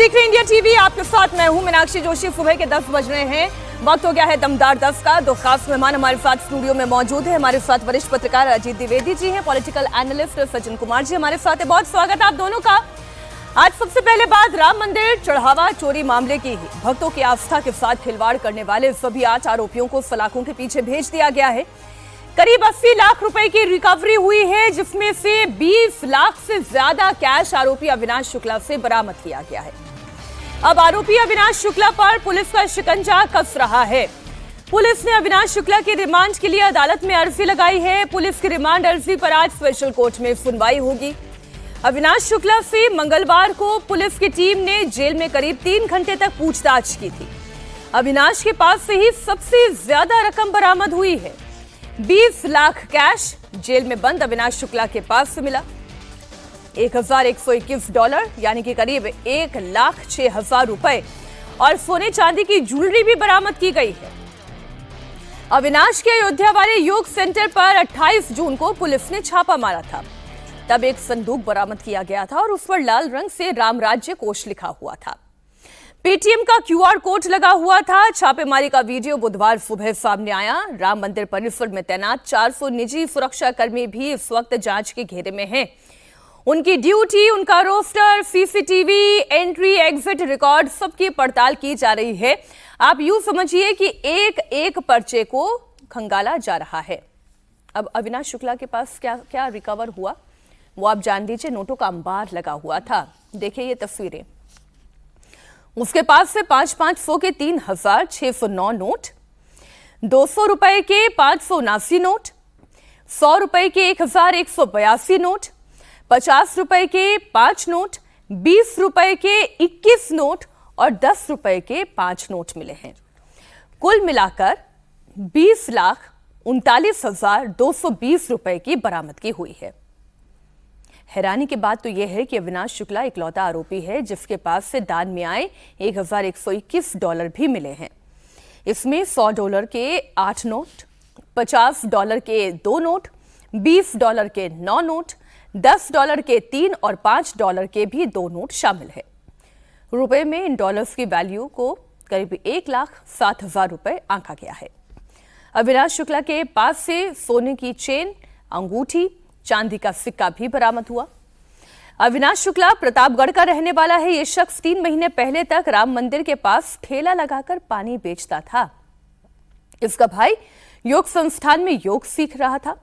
देख रहे हैं इंडिया टीवी। आपके साथ मैं हूं मीनाक्षी जोशी। सुबह के 10 बज रहे हैं, वक्त हो गया है दमदार 10 का। दो खास मेहमान हमारे साथ स्टूडियो में मौजूद है। हमारे साथ वरिष्ठ पत्रकार अजीत द्विवेदी जी हैं, पॉलिटिकल एनालिस्ट सचिन कुमार जी हमारे साथ है। बहुत स्वागत है आप दोनों का। आज सबसे पहले बात राम मंदिर चढ़ावा चोरी मामले की ही। भक्तों की आस्था के साथ खिलवाड़ करने वाले सभी 8 आरोपियों को सलाखों के पीछे भेज दिया गया है। करीब 80 लाख रुपए की रिकवरी हुई है, जिसमें से 20 लाख से ज्यादा कैश आरोपी अविनाश शुक्ला से बरामद किया गया है। अब आरोपी अविनाश शुक्ला पर पुलिस का शिकंजा कस रहा है। पुलिस ने अविनाश शुक्ला की रिमांड के लिए अदालत में अर्जी लगाई है। पुलिस की रिमांड अर्जी पर आज स्पेशल कोर्ट में सुनवाई होगी। अविनाश शुक्ला से मंगलवार को पुलिस की टीम ने जेल में करीब 3 घंटे तक पूछताछ की थी। अविनाश के पास से ही सबसे ज्यादा रकम बरामद हुई है। 20 लाख कैश जेल में बंद अविनाश शुक्ला के पास से मिला। $1,121 यानी कि करीब 1,06,000 रुपए और सोने चांदी की ज्वेलरी भी बरामद की गई है। अविनाश के अयोध्या वाले योग सेंटर पर 28 जून को पुलिस ने छापा मारा था। तब एक संदूक बरामद किया गया था और उस पर लाल रंग से राम राज्य कोष लिखा हुआ था। पेटीएम का QR कोड लगा हुआ था। छापेमारी का वीडियो बुधवार सुबह सामने आया। राम मंदिर परिसर में तैनात 400 निजी सुरक्षा कर्मी भी इस वक्त जांच के घेरे में हैं। उनकी ड्यूटी, उनका roster, CCTV, entry exit record सबकी पड़ताल की जा रही है। आप यूं समझिए कि एक एक पर्चे को खंगाला जा रहा है। अब अविनाश शुक्ला के पास क्या क्या रिकवर हुआ वो आप जान लीजिए। नोटों का अंबार लगा हुआ था। देखिए ये तस्वीरें। उसके पास से 500 के 3,609 नोट, 200 रुपए के 579 नोट, 100 रुपए के 1,182 नोट, 50 रुपए के 5 नोट, 20 रुपए के 21 नोट और 10 रुपए के 5 नोट मिले हैं। कुल मिलाकर 20,39,220 रुपए की बरामदगी हुई है। हैरानी की बात तो यह है कि अविनाश शुक्ला इकलौता आरोपी है जिसके पास से दान में आए $1,121 भी मिले हैं। इसमें $100 के 8 नोट, $50 के 2 नोट, $20 के 9 नोट, $10 के 3 और $5 के भी 2 नोट शामिल है। रुपए में इन डॉलर्स की वैल्यू को करीब 1,07,000 रुपए आंका गया है। अविनाश शुक्ला के पास से सोने की चेन, अंगूठी, चांदी का सिक्का भी बरामद हुआ। अविनाश शुक्ला प्रतापगढ़ का रहने वाला है। यह शख्स 3 महीने पहले तक राम मंदिर के पास ठेला लगाकर पानी बेचता था। इसका भाई योग संस्थान में योग सीख रहा था।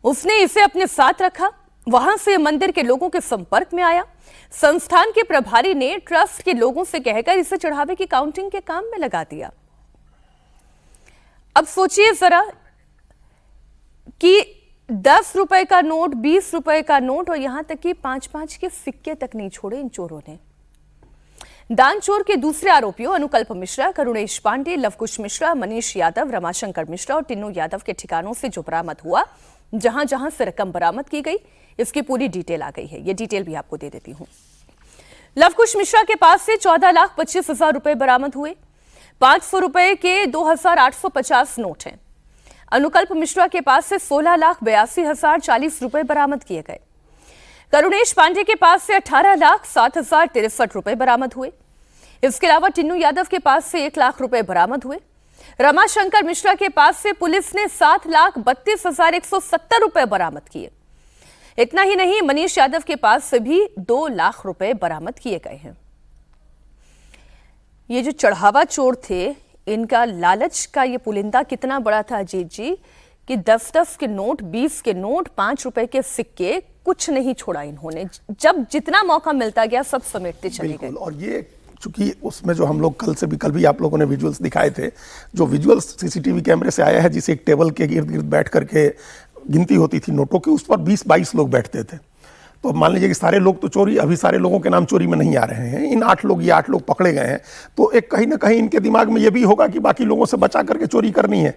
उसने इसे अपने साथ रखा। वहां से मंदिर के लोगों के संपर्क में आया। संस्थान के प्रभारी ने ट्रस्ट के लोगों से कहकर इसे चढ़ावे की काउंटिंग के काम में लगा दिया। अब सोचिए जरा कि 10 रुपए का नोट, 20 रुपए का नोट और यहां तक कि 5-5 के सिक्के तक नहीं छोड़े इन चोरों ने। दान चोर के दूसरे आरोपियों अनुकल्प मिश्रा, करुणेश पांडे, लवकुश मिश्रा, मनीष यादव, रमाशंकर मिश्रा और टिन्नू यादव के ठिकानों से जो बरामद हुआ, जहां जहां से रकम बरामद की गई, इसकी पूरी डिटेल आ गई है। ये डिटेल भी आपको दे देती हूं। लवकुश मिश्रा के पास से 14,25,000 रुपए बरामद हुए। 500 रुपए के 2,850 नोट हैं। अनुकल्प मिश्रा के पास से 16,82,040 रुपए बरामद किए गए। करुणेश पांडे के पास से 18,07,063 रुपए बरामद हुए। इसके अलावा टिन्नू यादव के पास से 1 लाख रुपए बरामद हुए। रमाशंकर मिश्रा के पास से पुलिस ने 7,32,170 रुपए बरामद किए। इतना ही नहीं, मनीष यादव के पास से भी 2 लाख रुपए बरामद किए गए हैं। ये जो चढ़ावा चोर थे, इनका लालच का ये पुलिंदा कितना बड़ा था अजीत जी, कि 10-10 के नोट, 20 के नोट, 5 रुपए के सिक्के, कुछ नहीं छोड़ा इन्होंने। जब जितना मौका मिलता गया सब समेटते चले गए। और ये चूंकि उसमें जो हम लोग कल भी आप लोगों ने विजुअल्स दिखाए थे, जो विजुअल्स सीसीटीवी कैमरे से आया है, जिसे एक टेबल के इर्द गिर्द बैठ करके गिनती होती थी नोटों की, उस पर 20-22 लोग बैठते थे। तो मान लीजिए कि सारे लोग तो चोरी, अभी सारे लोगों के नाम चोरी में नहीं आ रहे हैं। इन 8 लोग पकड़े गए हैं, तो एक कहीं ना कहीं इनके दिमाग में ये भी होगा कि बाकी लोगों से बचा करके चोरी करनी है।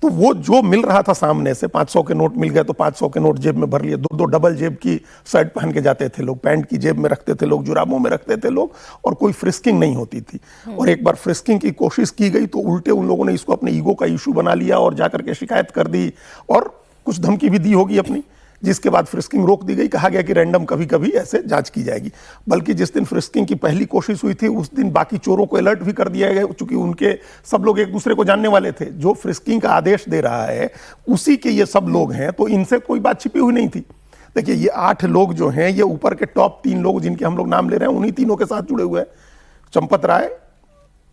तो वो जो मिल रहा था सामने से, 500 के नोट मिल गए तो 500 के नोट जेब में भर लिए। 2 डबल जेब की शर्ट पहन के जाते थे लोग, पैंट की जेब में रखते थे लोग, जुराबों में रखते थे लोग, और कोई फ्रिस्किंग नहीं होती थी। और एक बार फ्रिस्किंग की कोशिश की गई तो उल्टे उन लोगों ने इसको अपने ईगो का इशू बना लिया और जाकर के शिकायत कर दी और कुछ धमकी भी दी होगी अपनी जिसके बाद फ्रिस्किंग रोक दी गई, कहा गया कि रैंडम कभी कभी ऐसे जांच की जाएगी। बल्कि जिस दिन फ्रिस्किंग की पहली कोशिश हुई थी उस दिन बाकी चोरों को अलर्ट भी कर दिया गया, चूंकि उनके सब लोग एक दूसरे को जानने वाले थे। जो फ्रिस्किंग का आदेश दे रहा है उसी के ये सब लोग हैं, तो इनसे कोई बात छिपी हुई नहीं थी। देखिए ये 8 लोग जो हैं, ये ऊपर के टॉप 3 लोग जिनके हम लोग नाम ले रहे हैं, उन्हीं तीनों के साथ जुड़े हुए हैं। चंपत राय,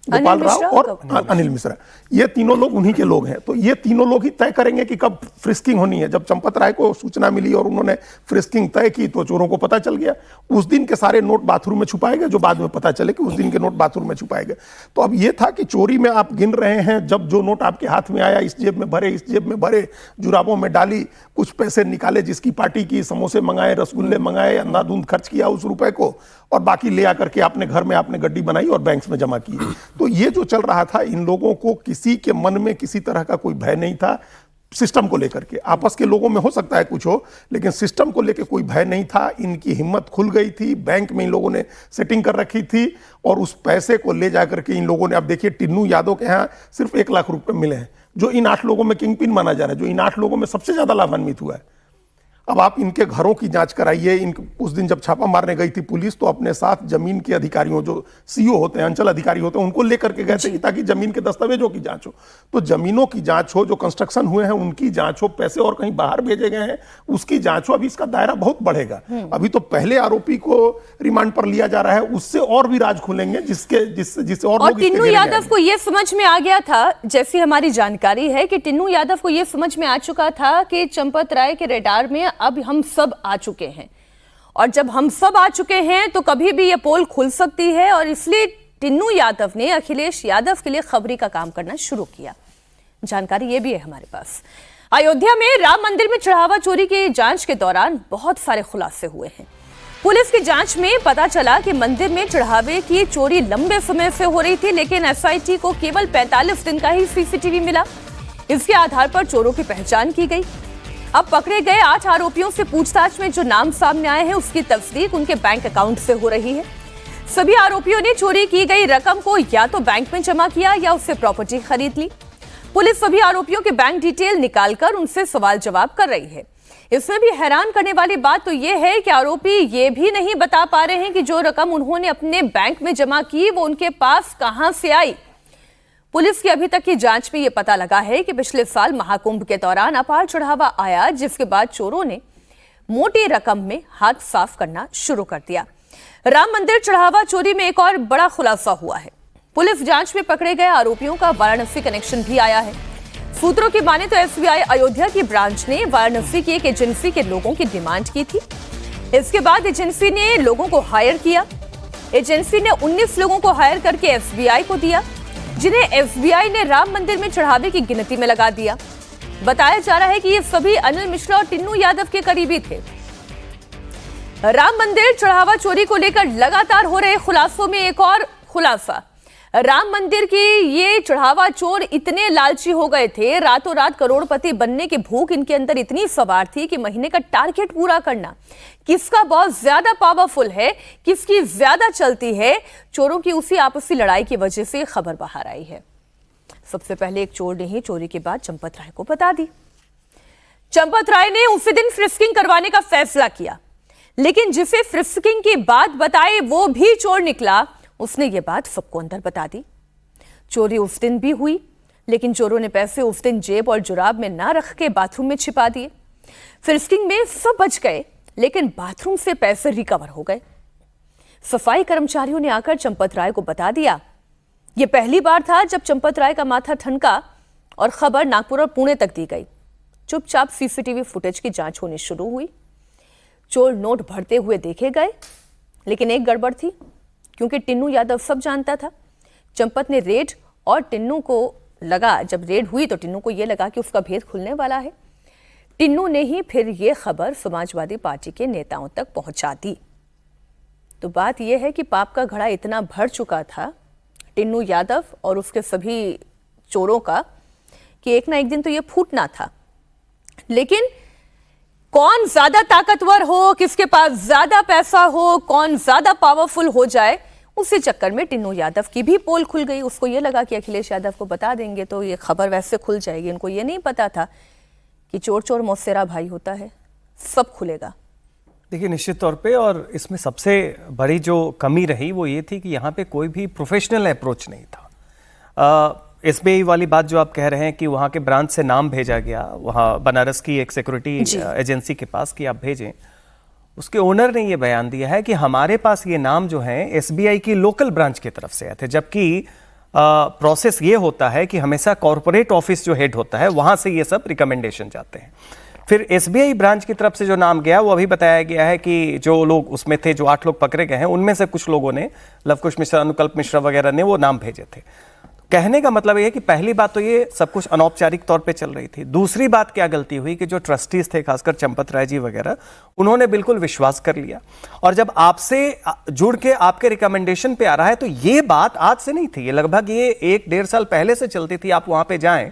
गोपाल राव और अनिल मिश्रा, ये तीनों लोग उन्हीं के लोग हैं। तो ये तीनों लोग ही तय करेंगे कि कब फ्रिस्किंग होनी है। जब चंपत राय को सूचना मिली और उन्होंने फ्रिस्किंग तय की तो चोरों को पता चल गया। उस दिन के सारे नोट बाथरूम में छुपाए गए, जो बाद में पता चले कि उस दिन के नोट बाथरूम में छुपाए गए। तो अब ये था कि चोरी में आप गिन रहे हैं, जब जो नोट आपके हाथ में आया, इस जेब में भरे, इस जेब में भरे, जुराबों में डाली, कुछ पैसे निकाले, जिसकी पार्टी की, समोसे मंगाए, रसगुल्ले मंगाए, अंधाधुंध खर्च किया उस रुपए को, और बाकी ले आकर के आपने घर में आपने गड्डी बनाई और बैंक्स में जमा की। तो ये जो चल रहा था, इन लोगों को किसी के मन में किसी तरह का कोई भय नहीं था। सिस्टम को लेकर के आपस के लोगों में हो सकता है कुछ हो, लेकिन सिस्टम को लेकर कोई भय नहीं था। इनकी हिम्मत खुल गई थी, बैंक में इन लोगों ने सेटिंग कर रखी थी और उस पैसे को ले जाकर के इन लोगों ने, अब देखिए टिन्नू यादव के यहाँ सिर्फ 1 लाख रुपए मिले हैं, जो इन 8 लोगों में किंग पिन माना जा रहा है, जो इन 8 लोगों में सबसे ज्यादा लाभान्वित हुआ है। अब आप इनके घरों की जांच कराइए। उस दिन जब छापा मारने गई थी पुलिस, तो अपने साथ जमीन के अधिकारियों, जो सीओ होते हैं, अंचल अधिकारी होते हैं, उनको लेकर के गए थे ताकि जमीन के दस्तावेजों की जांच हो। तो जमीनों की जांच हो, जो कंस्ट्रक्शन हुए हैं उनकी जांच हो, पैसे और कहीं बाहर भेजे गए हैं उसकी जांच हो। अभी इसका दायरा बहुत बढ़ेगा। अभी तो पहले आरोपी को रिमांड पर लिया जा रहा है, उससे और भी राज खुलेंगे, जिससे और लोग टिन्नू यादव को यह समझ में आ गया था, जैसी हमारी जानकारी है कि टिन्नू यादव को यह समझ में आ चुका था कि चंपत राय के रडार में अब हम सब आ चुके हैं, और जब हम सब आ चुके हैं तो कभी भी ये पोल खुल सकती है। और इसलिए टिन्नू यादव ने अखिलेश यादव के लिए खबरी का काम करना शुरू किया। जानकारी ये भी है हमारे पास। अयोध्या में राम मंदिर में चढ़ावा चोरी की जांच के दौरान बहुत सारे खुलासे हुए हैं। पुलिस की जांच में पता चला कि मंदिर में चढ़ावे की चोरी लंबे समय से हो रही थी, लेकिन एसआईटी को केवल 45 दिन का ही सीसीटीवी मिला। इसके आधार पर चोरों की पहचान की गई। अब पकड़े गए 8 आरोपियों से पूछताछ में जो नाम सामने आए हैं उसकी तस्दीक उनके बैंक अकाउंट से हो रही है। सभी आरोपियों ने चोरी की गई रकम को या तो बैंक में जमा किया या उससे प्रॉपर्टी खरीद ली। पुलिस सभी आरोपियों के बैंक डिटेल निकालकर उनसे सवाल जवाब कर रही है। इसमें भी हैरान करने वाली बात तो यह है कि आरोपी ये भी नहीं बता पा रहे हैं कि जो रकम उन्होंने अपने बैंक में जमा की वो उनके पास कहां से आई। पुलिस की अभी तक की जांच में यह पता लगा है कि पिछले साल महाकुंभ के दौरान अपार चढ़ावा आया, जिसके बाद चोरों ने मोटी रकम में हाथ साफ करना शुरू कर दिया। राम मंदिर चढ़ावा चोरी में एक और बड़ा खुलासा हुआ है। पुलिस जांच में पकड़े गए आरोपियों का वाराणसी कनेक्शन भी आया है। सूत्रों की माने तो एसबीआई अयोध्या की ब्रांच ने वाराणसी की एक एजेंसी के लोगों की डिमांड की थी। इसके बाद एजेंसी ने लोगों को हायर किया। एजेंसी ने 19 लोगों को हायर करके एसबीआई को दिया, जिन्हें एसबीआई ने राम मंदिर में चढ़ावे की गिनती में लगा दिया। बताया जा रहा है कि ये सभी अनिल मिश्रा और टिन्नू यादव के करीबी थे। राम मंदिर चढ़ावा चोरी को लेकर लगातार हो रहे खुलासों में एक और खुलासा। राम मंदिर की ये चढ़ावा चोर इतने लालची हो गए थे, रातों रात करोड़पति बनने की भूख इनके अंदर इतनी सवार थी कि महीने का टारगेट पूरा करना, किसका बहुत ज्यादा पावरफुल है, किसकी ज्यादा चलती है, चोरों की उसी आपसी लड़ाई की वजह से खबर बाहर आई है। सबसे पहले एक चोर ने ही चोरी के बाद चंपत राय को बता दी। चंपत राय ने उसी दिन फ्रिस्किंग करवाने का फैसला किया, लेकिन जिसे फ्रिस्किंग की बात बताई वो भी चोर निकला। उसने ये बात सबको अंदर बता दी। चोरी उस दिन भी हुई, लेकिन चोरों ने पैसे उस दिन जेब और जुराब में ना रख के बाथरूम में छिपा दिए। फ्रिस्किंग में सब बच गए, लेकिन बाथरूम से पैसे रिकवर हो गए। सफाई कर्मचारियों ने आकर चंपत राय को बता दिया। यह पहली बार था जब चंपत राय का माथा ठनका और खबर नागपुर और पुणे तक दी गई। चुपचाप सीसीटीवी फुटेज की जांच होनी शुरू हुई। चोर नोट भरते हुए देखे गए, लेकिन एक गड़बड़ थी, क्योंकि टिन्नू यादव सब जानता था। चंपत ने रेड और टिन्नू को लगा, जब रेड हुई तो टिन्नू को यह लगा कि उसका भेद खुलने वाला है। टिन्नू ने ही फिर यह खबर समाजवादी पार्टी के नेताओं तक पहुंचा दी। तो बात यह है कि पाप का घड़ा इतना भर चुका था टिन्नू यादव और उसके सभी चोरों का कि एक ना एक दिन तो यह फूटना था। लेकिन कौन ज्यादा ताकतवर हो, किसके पास ज्यादा पैसा हो, कौन ज्यादा पावरफुल हो जाए, उसी चक्कर में टिन्नू यादव की भी पोल खुल गई। उसको यह लगा कि अखिलेश यादव को बता देंगे तो ये खबर वैसे खुल जाएगी। उनको ये नहीं पता था कि चोर चोर मौसेरा भाई होता है। सब खुलेगा? देखिए, निश्चित तौर पे, और इसमें सबसे बड़ी जो कमी रही वो ये थी कि यहाँ पे कोई भी प्रोफेशनल अप्रोच नहीं था। एसबीआई वाली बात जो आप कह रहे हैं कि वहाँ के ब्रांच से नाम भेजा गया वहाँ बनारस की एक सिक्योरिटी एजेंसी के पास कि आप भेजें, उसके ओनर ने ये बयान दिया है कि हमारे पास ये नाम जो है एसबीआई की लोकल ब्रांच की तरफ से आए थे, जबकि प्रोसेस ये होता है कि हमेशा कॉर्पोरेट ऑफिस जो हेड होता है वहाँ से ये सब रिकमेंडेशन जाते हैं। फिर एसबीआई ब्रांच की तरफ से जो नाम गया वो अभी बताया गया है कि जो लोग उसमें थे, जो 8 लोग पकड़े गए हैं, उनमें से कुछ लोगों ने, लवकुश मिश्रा, अनुकल्प मिश्रा वगैरह ने वो नाम भेजे थे। कहने का मतलब ये है कि पहली बात तो ये सब कुछ अनौपचारिक तौर पे चल रही थी। दूसरी बात क्या गलती हुई कि जो ट्रस्टीज थे, खासकर चंपत राय जी वगैरह, उन्होंने बिल्कुल विश्वास कर लिया, और जब आपसे जुड़ के आपके रिकमेंडेशन पे आ रहा है तो ये बात आज से नहीं थी, ये लगभग ये 1-1.5 साल पहले से चलती थी। आप वहां पे जाएं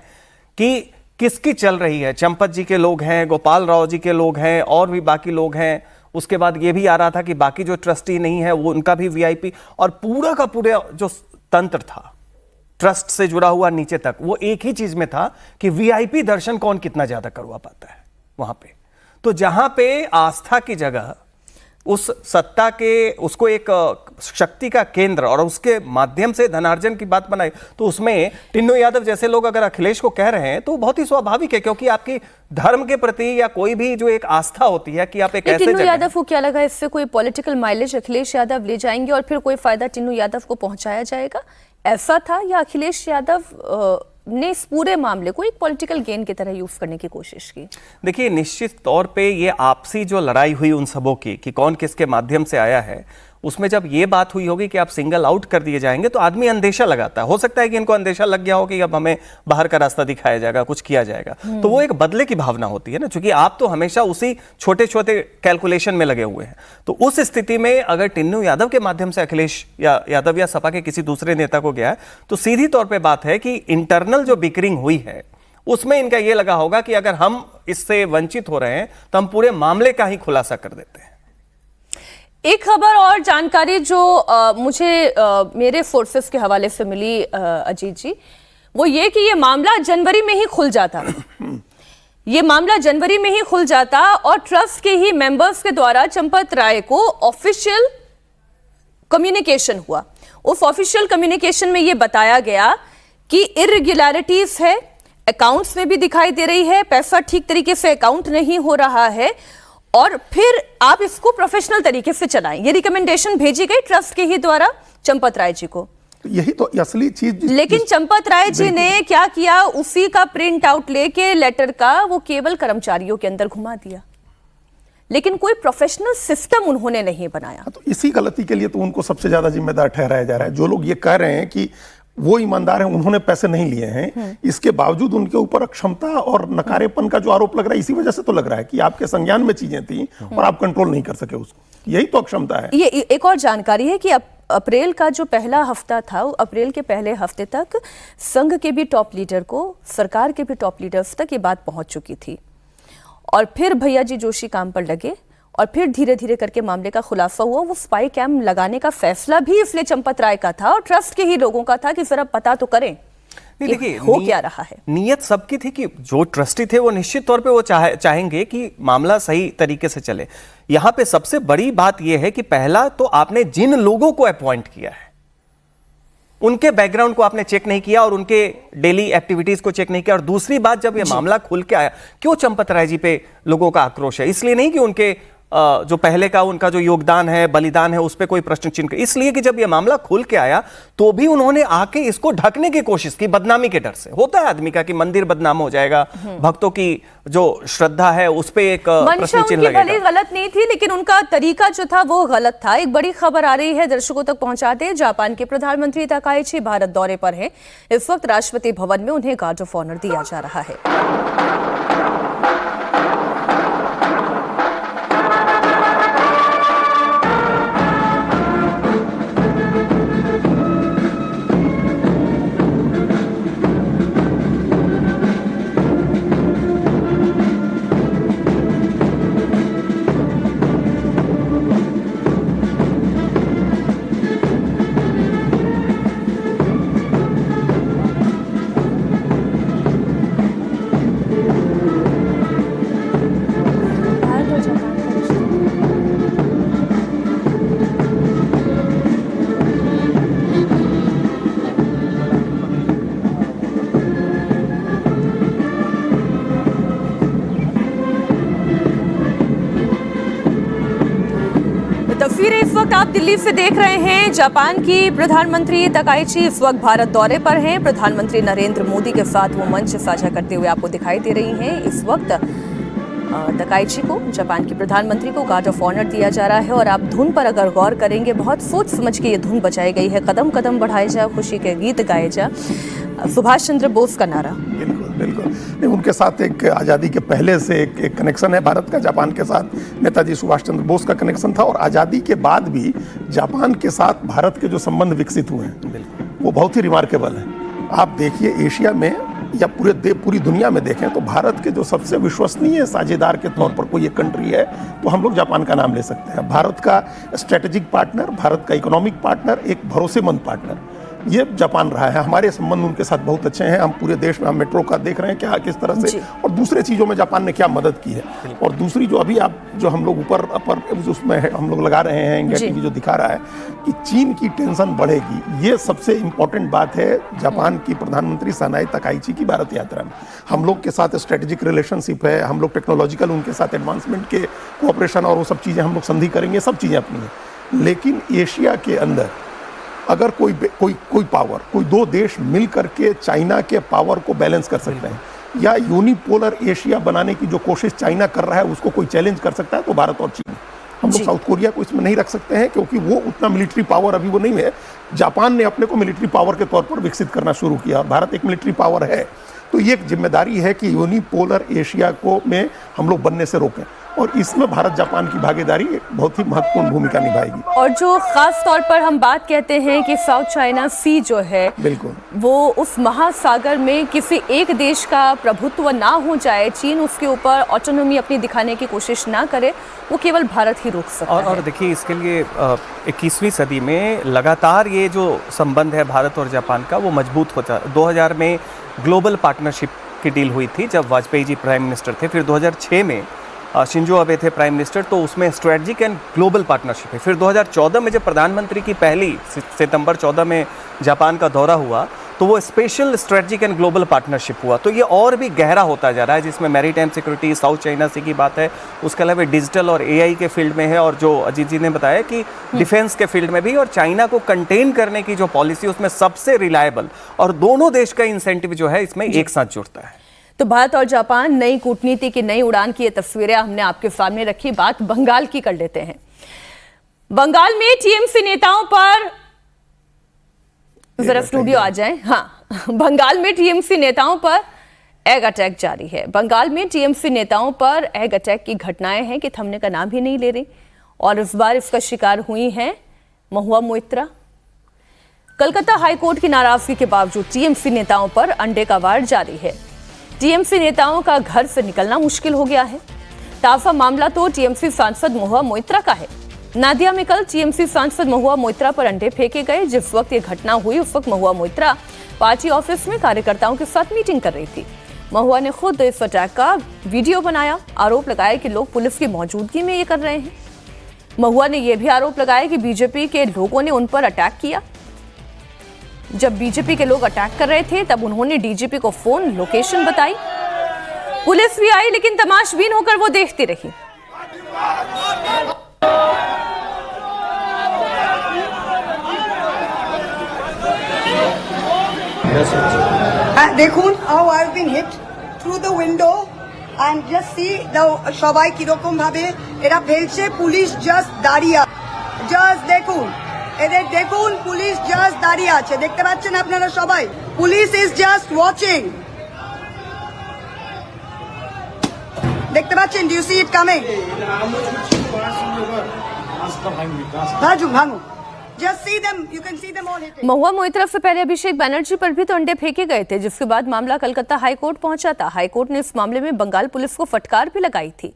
कि किसकी चल रही है, चंपत जी के लोग हैं, गोपाल राव जी के लोग हैं, और भी बाकी लोग हैं। उसके बाद ये भी आ रहा था कि बाकी जो ट्रस्टी नहीं है वो उनका भी वीआईपी, और पूरा का पूरा जो तंत्र था ट्रस्ट से जुड़ा हुआ नीचे तक, वो एक ही चीज में था कि वीआईपी दर्शन कौन कितना ज्यादा करवा पाता है वहां पे। तो जहां पे आस्था की जगह उस सत्ता के, उसको एक शक्ति का केंद्र और उसके माध्यम से धनार्जन की बात बनाई, तो उसमें टिन्नू यादव जैसे लोग अगर अखिलेश को कह रहे हैं तो बहुत ही स्वाभाविक है, क्योंकि आपकी धर्म के प्रति या कोई भी जो एक आस्था होती है कि आप एक ऐसे टिन्नू यादव को क्या लगा इससे कोई पॉलिटिकल माइलेज अखिलेश यादव ले जाएंगे और फिर कोई फायदा टिन्नू यादव को पहुंचाया जाएगा, ऐसा था? या अखिलेश यादव ने इस पूरे मामले को एक पॉलिटिकल गेन की तरह यूज करने की कोशिश की? देखिए, निश्चित तौर पे ये आपसी जो लड़ाई हुई उन सबों की कि कौन किसके माध्यम से आया है, उसमें जब ये बात हुई होगी कि आप सिंगल आउट कर दिए जाएंगे तो आदमी अंदेशा लगाता है। हो सकता है कि इनको अंदेशा लग गया हो कि अब हमें बाहर का रास्ता दिखाया जाएगा, कुछ किया जाएगा, तो वो एक बदले की भावना होती है ना, क्योंकि आप तो हमेशा उसी छोटे छोटे कैलकुलेशन में लगे हुए हैं। तो उस स्थिति में अगर टिन्नू यादव के माध्यम से अखिलेश यादव या सपा के किसी दूसरे नेता को गया है, तो सीधी तौर पर बात है कि इंटरनल जो बिकरिंग हुई है उसमें इनका यह लगा होगा कि अगर हम इससे वंचित हो रहे हैं तो हम पूरे मामले का ही खुलासा कर देते हैं। एक खबर और जानकारी जो मुझे मेरे सोर्सेस के हवाले से मिली अजीत जी, वो ये कि ये मामला जनवरी में ही खुल जाता ये मामला जनवरी में ही खुल जाता और ट्रस्ट के ही मेंबर्स के द्वारा चंपत राय को ऑफिशियल कम्युनिकेशन हुआ। उस ऑफिशियल कम्युनिकेशन में ये बताया गया कि इर्रेगुलरिटीज है, अकाउंट्स में भी दिखाई दे रही है, पैसा ठीक तरीके से अकाउंट नहीं हो रहा है, और फिर आप इसको प्रोफेशनल तरीके से चलाएं। ये रिकमेंडेशन भेजी गई ट्रस्ट के ही द्वारा चंपत राय जी को। यही तो असली चीज। लेकिन चंपत राय जी ने क्या किया, उसी का प्रिंट आउट लेके लेटर का वो केवल कर्मचारियों के अंदर घुमा दिया, लेकिन कोई प्रोफेशनल सिस्टम उन्होंने नहीं बनाया। तो इसी गलती के लिए तो उनको सबसे ज्यादा जिम्मेदार ठहराया जा रहा है। जो लोग ये कह रहे हैं कि वो ईमानदार हैं, उन्होंने पैसे नहीं लिए हैं, इसके बावजूद उनके ऊपर अक्षमता और नकारेपन का जो आरोप लग रहा है, इसी वजह से तो लग रहा है कि आपके संज्ञान में चीजें थी और आप कंट्रोल नहीं कर सके उसको। यही तो अक्षमता है। ये एक और जानकारी है कि अप्रैल का जो पहला हफ्ता था, अप्रैल के पहले हफ्ते तक संघ के भी टॉप लीडर को, सरकार के भी टॉप लीडर्स तक ये बात पहुंच चुकी थी, और फिर भैया जी जोशी काम पर लगे और फिर धीरे धीरे करके मामले का खुलासा हुआ। वो स्पाई कैम लगाने का फैसला भी इसलिए चंपत राय का था और ट्रस्ट के ही लोगों का था कि जरा पता तो करें देखिए हो क्या रहा है। नियत सबकी थी कि जो ट्रस्टी थे वो निश्चित तौर पे वो चाहेंगे कि मामला सही तरीके से चले। यहां पे सबसे बड़ी बात यह है कि पहला तो आपने जिन लोगों को अपॉइंट किया है उनके बैकग्राउंड को आपने चेक नहीं किया और उनके डेली एक्टिविटीज को चेक नहीं किया। और दूसरी बात, जब ये मामला खुल के आया, क्यों चंपत राय जी पे लोगों का आक्रोश है? इसलिए नहीं कि उनके जो पहले का उनका जो योगदान है, बलिदान है, उस पर कोई प्रश्न चिन्ह, इसलिए कि जब यह मामला खुल के आया तो भी उन्होंने आके इसको ढकने की कोशिश की, बदनामी के डर से। होता है आदमी का कि मंदिर बदनाम हो जाएगा, भक्तों की जो श्रद्धा है उस पर एक प्रश्न चिन्ह लगेगा। भले गलत नहीं थी, लेकिन उनका तरीका जो था वो गलत था। एक बड़ी खबर आ रही है, दर्शकों तक पहुंचाते। जापान के प्रधानमंत्री ताकाइची भारत दौरे पर हैं। इस वक्त राष्ट्रपति भवन में उन्हें गार्ड ऑफ ऑनर दिया जा रहा है। आप दिल्ली से देख रहे हैं। जापान की प्रधानमंत्री तकाइची इस वक्त भारत दौरे पर हैं। प्रधानमंत्री नरेंद्र मोदी के साथ वो मंच साझा करते हुए आपको दिखाई दे रही हैं। इस वक्त तकाइची को, जापान की प्रधानमंत्री को गार्ड ऑफ ऑनर दिया जा रहा है। और आप धुन पर अगर गौर करेंगे, बहुत सोच समझ के ये धुन बजाई गई है। कदम कदम बढ़ाए जा, खुशी के गीत गाए जा, सुभाष चंद्र बोस का नारा। बिल्कुल बिल्कुल नहीं, उनके साथ एक आज़ादी के पहले से एक कनेक्शन है भारत का जापान के साथ। नेताजी सुभाष चंद्र बोस का कनेक्शन था और आज़ादी के बाद भी जापान के साथ भारत के जो संबंध विकसित हुए हैं वो बहुत ही रिमार्केबल है। आप देखिए, एशिया में या पूरी दुनिया में देखें तो भारत के जो सबसे विश्वसनीय साझेदार के तौर पर कोई एक कंट्री है तो हम लोग जापान का नाम ले सकते हैं। भारत का स्ट्रेटेजिक पार्टनर, भारत का इकोनॉमिक पार्टनर, एक भरोसेमंद पार्टनर ये जापान रहा है। हमारे संबंध उनके साथ बहुत अच्छे हैं। हम पूरे देश में हम मेट्रो का देख रहे हैं क्या किस तरह से, और दूसरे चीज़ों में जापान ने क्या मदद की है। और दूसरी जो अभी आप जो हम लोग ऊपर उसमें हम लोग लगा रहे हैं, इंडिया टीवी जो दिखा रहा है कि चीन की टेंशन बढ़ेगी, ये सबसे इम्पोर्टेंट बात है जापान की प्रधानमंत्री सनाए तकाइची की भारत यात्रा में। हम लोग के साथ स्ट्रेटेजिक रिलेशनशिप है, हम लोग टेक्नोलॉजिकल उनके साथ एडवांसमेंट के कोऑपरेशन और वो सब चीज़ें हम लोग संधि करेंगे, सब चीज़ें अपनी हैं। लेकिन एशिया के अंदर अगर कोई पावर, कोई दो देश मिल करके चाइना के पावर को बैलेंस कर सकते हैं या यूनिपोलर एशिया बनाने की जो कोशिश चाइना कर रहा है उसको कोई चैलेंज कर सकता है तो भारत और चीन। हम लोग साउथ कोरिया को इसमें नहीं रख सकते हैं क्योंकि वो उतना मिलिट्री पावर अभी वो नहीं है। जापान ने अपने को मिलिट्री पावर के तौर पर विकसित करना शुरू किया और भारत एक मिलिट्री पावर है। तो ये एक जिम्मेदारी है कि यूनिपोलर एशिया को में हम लोग बनने से रोकें और इसमें भारत जापान की भागीदारी एक बहुत ही महत्वपूर्ण भूमिका निभाएगी। और जो खास तौर पर हम बात कहते हैं कि साउथ चाइना सी जो है, बिल्कुल वो उस महासागर में किसी एक देश का प्रभुत्व ना हो जाए, चीन उसके ऊपर ऑटोनॉमी अपनी दिखाने की कोशिश ना करे, वो केवल भारत ही रोक सकता है। और देखिए, इसके लिए 21वीं सदी में लगातार ये जो संबंध है भारत और जापान का वो मजबूत होता है। 2000 में ग्लोबल पार्टनरशिप की डील हुई थी जब वाजपेयी जी प्राइम मिनिस्टर थे। फिर 2006 में शिंजो अबे थे प्राइम मिनिस्टर, तो उसमें स्ट्रेटजिक एंड ग्लोबल पार्टनरशिप है। फिर 2014 में जब प्रधानमंत्री की पहली सितंबर 14 में जापान का दौरा हुआ तो वो special strategic and global partnership हुआ। तो ये और भी गहरा होता जा रहा है, जिसमें मैरीटाइम सिक्योरिटी, साउथ चाइना सी की बात है, उसके अलावा डिजिटल और एआई के फील्ड में है, और जो अजीत जी ने बताया कि डिफेंस के फील्ड में भी, और चाइना को कंटेन करने की जो पॉलिसी उसमें सबसे रिलायबल और दोनों देश का इंसेंटिव जो है इसमें एक साथ जुड़ता है। तो भारत और जापान नई कूटनीति की नई उड़ान की ये तस्वीरें हमने आपके सामने रखी। बात बंगाल की कर लेते हैं। बंगाल में टीएमसी नेताओं पर, जरा स्टूडियो आ जाएं। हाँ, बंगाल में टीएमसी नेताओं पर एग अटैक जारी है। बंगाल में टीएमसी नेताओं पर एग अटैक की घटनाएं हैं कि थमने का नाम ही नहीं ले रही, और इस बार इसका शिकार हुई हैं महुआ मोइत्रा। कलकत्ता हाईकोर्ट की नाराजगी के बावजूद टीएमसी नेताओं पर अंडे का वार जारी है। टीएमसी नेताओं का घर से निकलना मुश्किल हो गया है। ताजा मामला तो टीएमसी सांसद महुआ मोइत्रा का है। नादिया में कल टीएमसी सांसद महुआ मोइत्रा पर अंडे फेंके गए। जिस वक्त ये घटना हुई उस वक्त महुआ मोइत्रा पार्टी ऑफिस में कार्यकर्ताओं के साथ मीटिंग कर रही थी। महुआ ने खुद इस अटैक का वीडियो बनाया, आरोप लगाया कि लोग पुलिस की मौजूदगी में ये कर रहे हैं। महुआ ने यह भी आरोप लगाया कि बीजेपी के लोगों ने उन पर अटैक किया। जब बीजेपी के लोग अटैक कर रहे थे तब उन्होंने डीजीपी को फोन लोकेशन बताई। पुलिस भी आई लेकिन तमाशबीन होकर वो देखती रही। দেখুন how I have been hit through the window and just see the সবাই কিরকম ভাবে এরা ফেলছে। পুলিশ জাস্ট দাঁড়িয়ে, জাস্ট দেখুন এদের, দেখুন পুলিশ জাস্ট দাঁড়িয়ে আছে, দেখতে পাচ্ছেন আপনারা সবাই। পুলিশ ইজ জাস্ট ওয়াচিং, দেখতে পাচ্ছেন? Do you see it coming? ভাঙু ভাঙু, just see them, you can see them all hitting। Mahua Moitra से पहले अभिषेक बनर्जी पर भी तो अंडे फेंके गए थे, जिसके बाद मामला कलकत्ता हाईकोर्ट पहुंचा था। हाईकोर्ट ने इस मामले में बंगाल पुलिस को फटकार भी लगाई थी।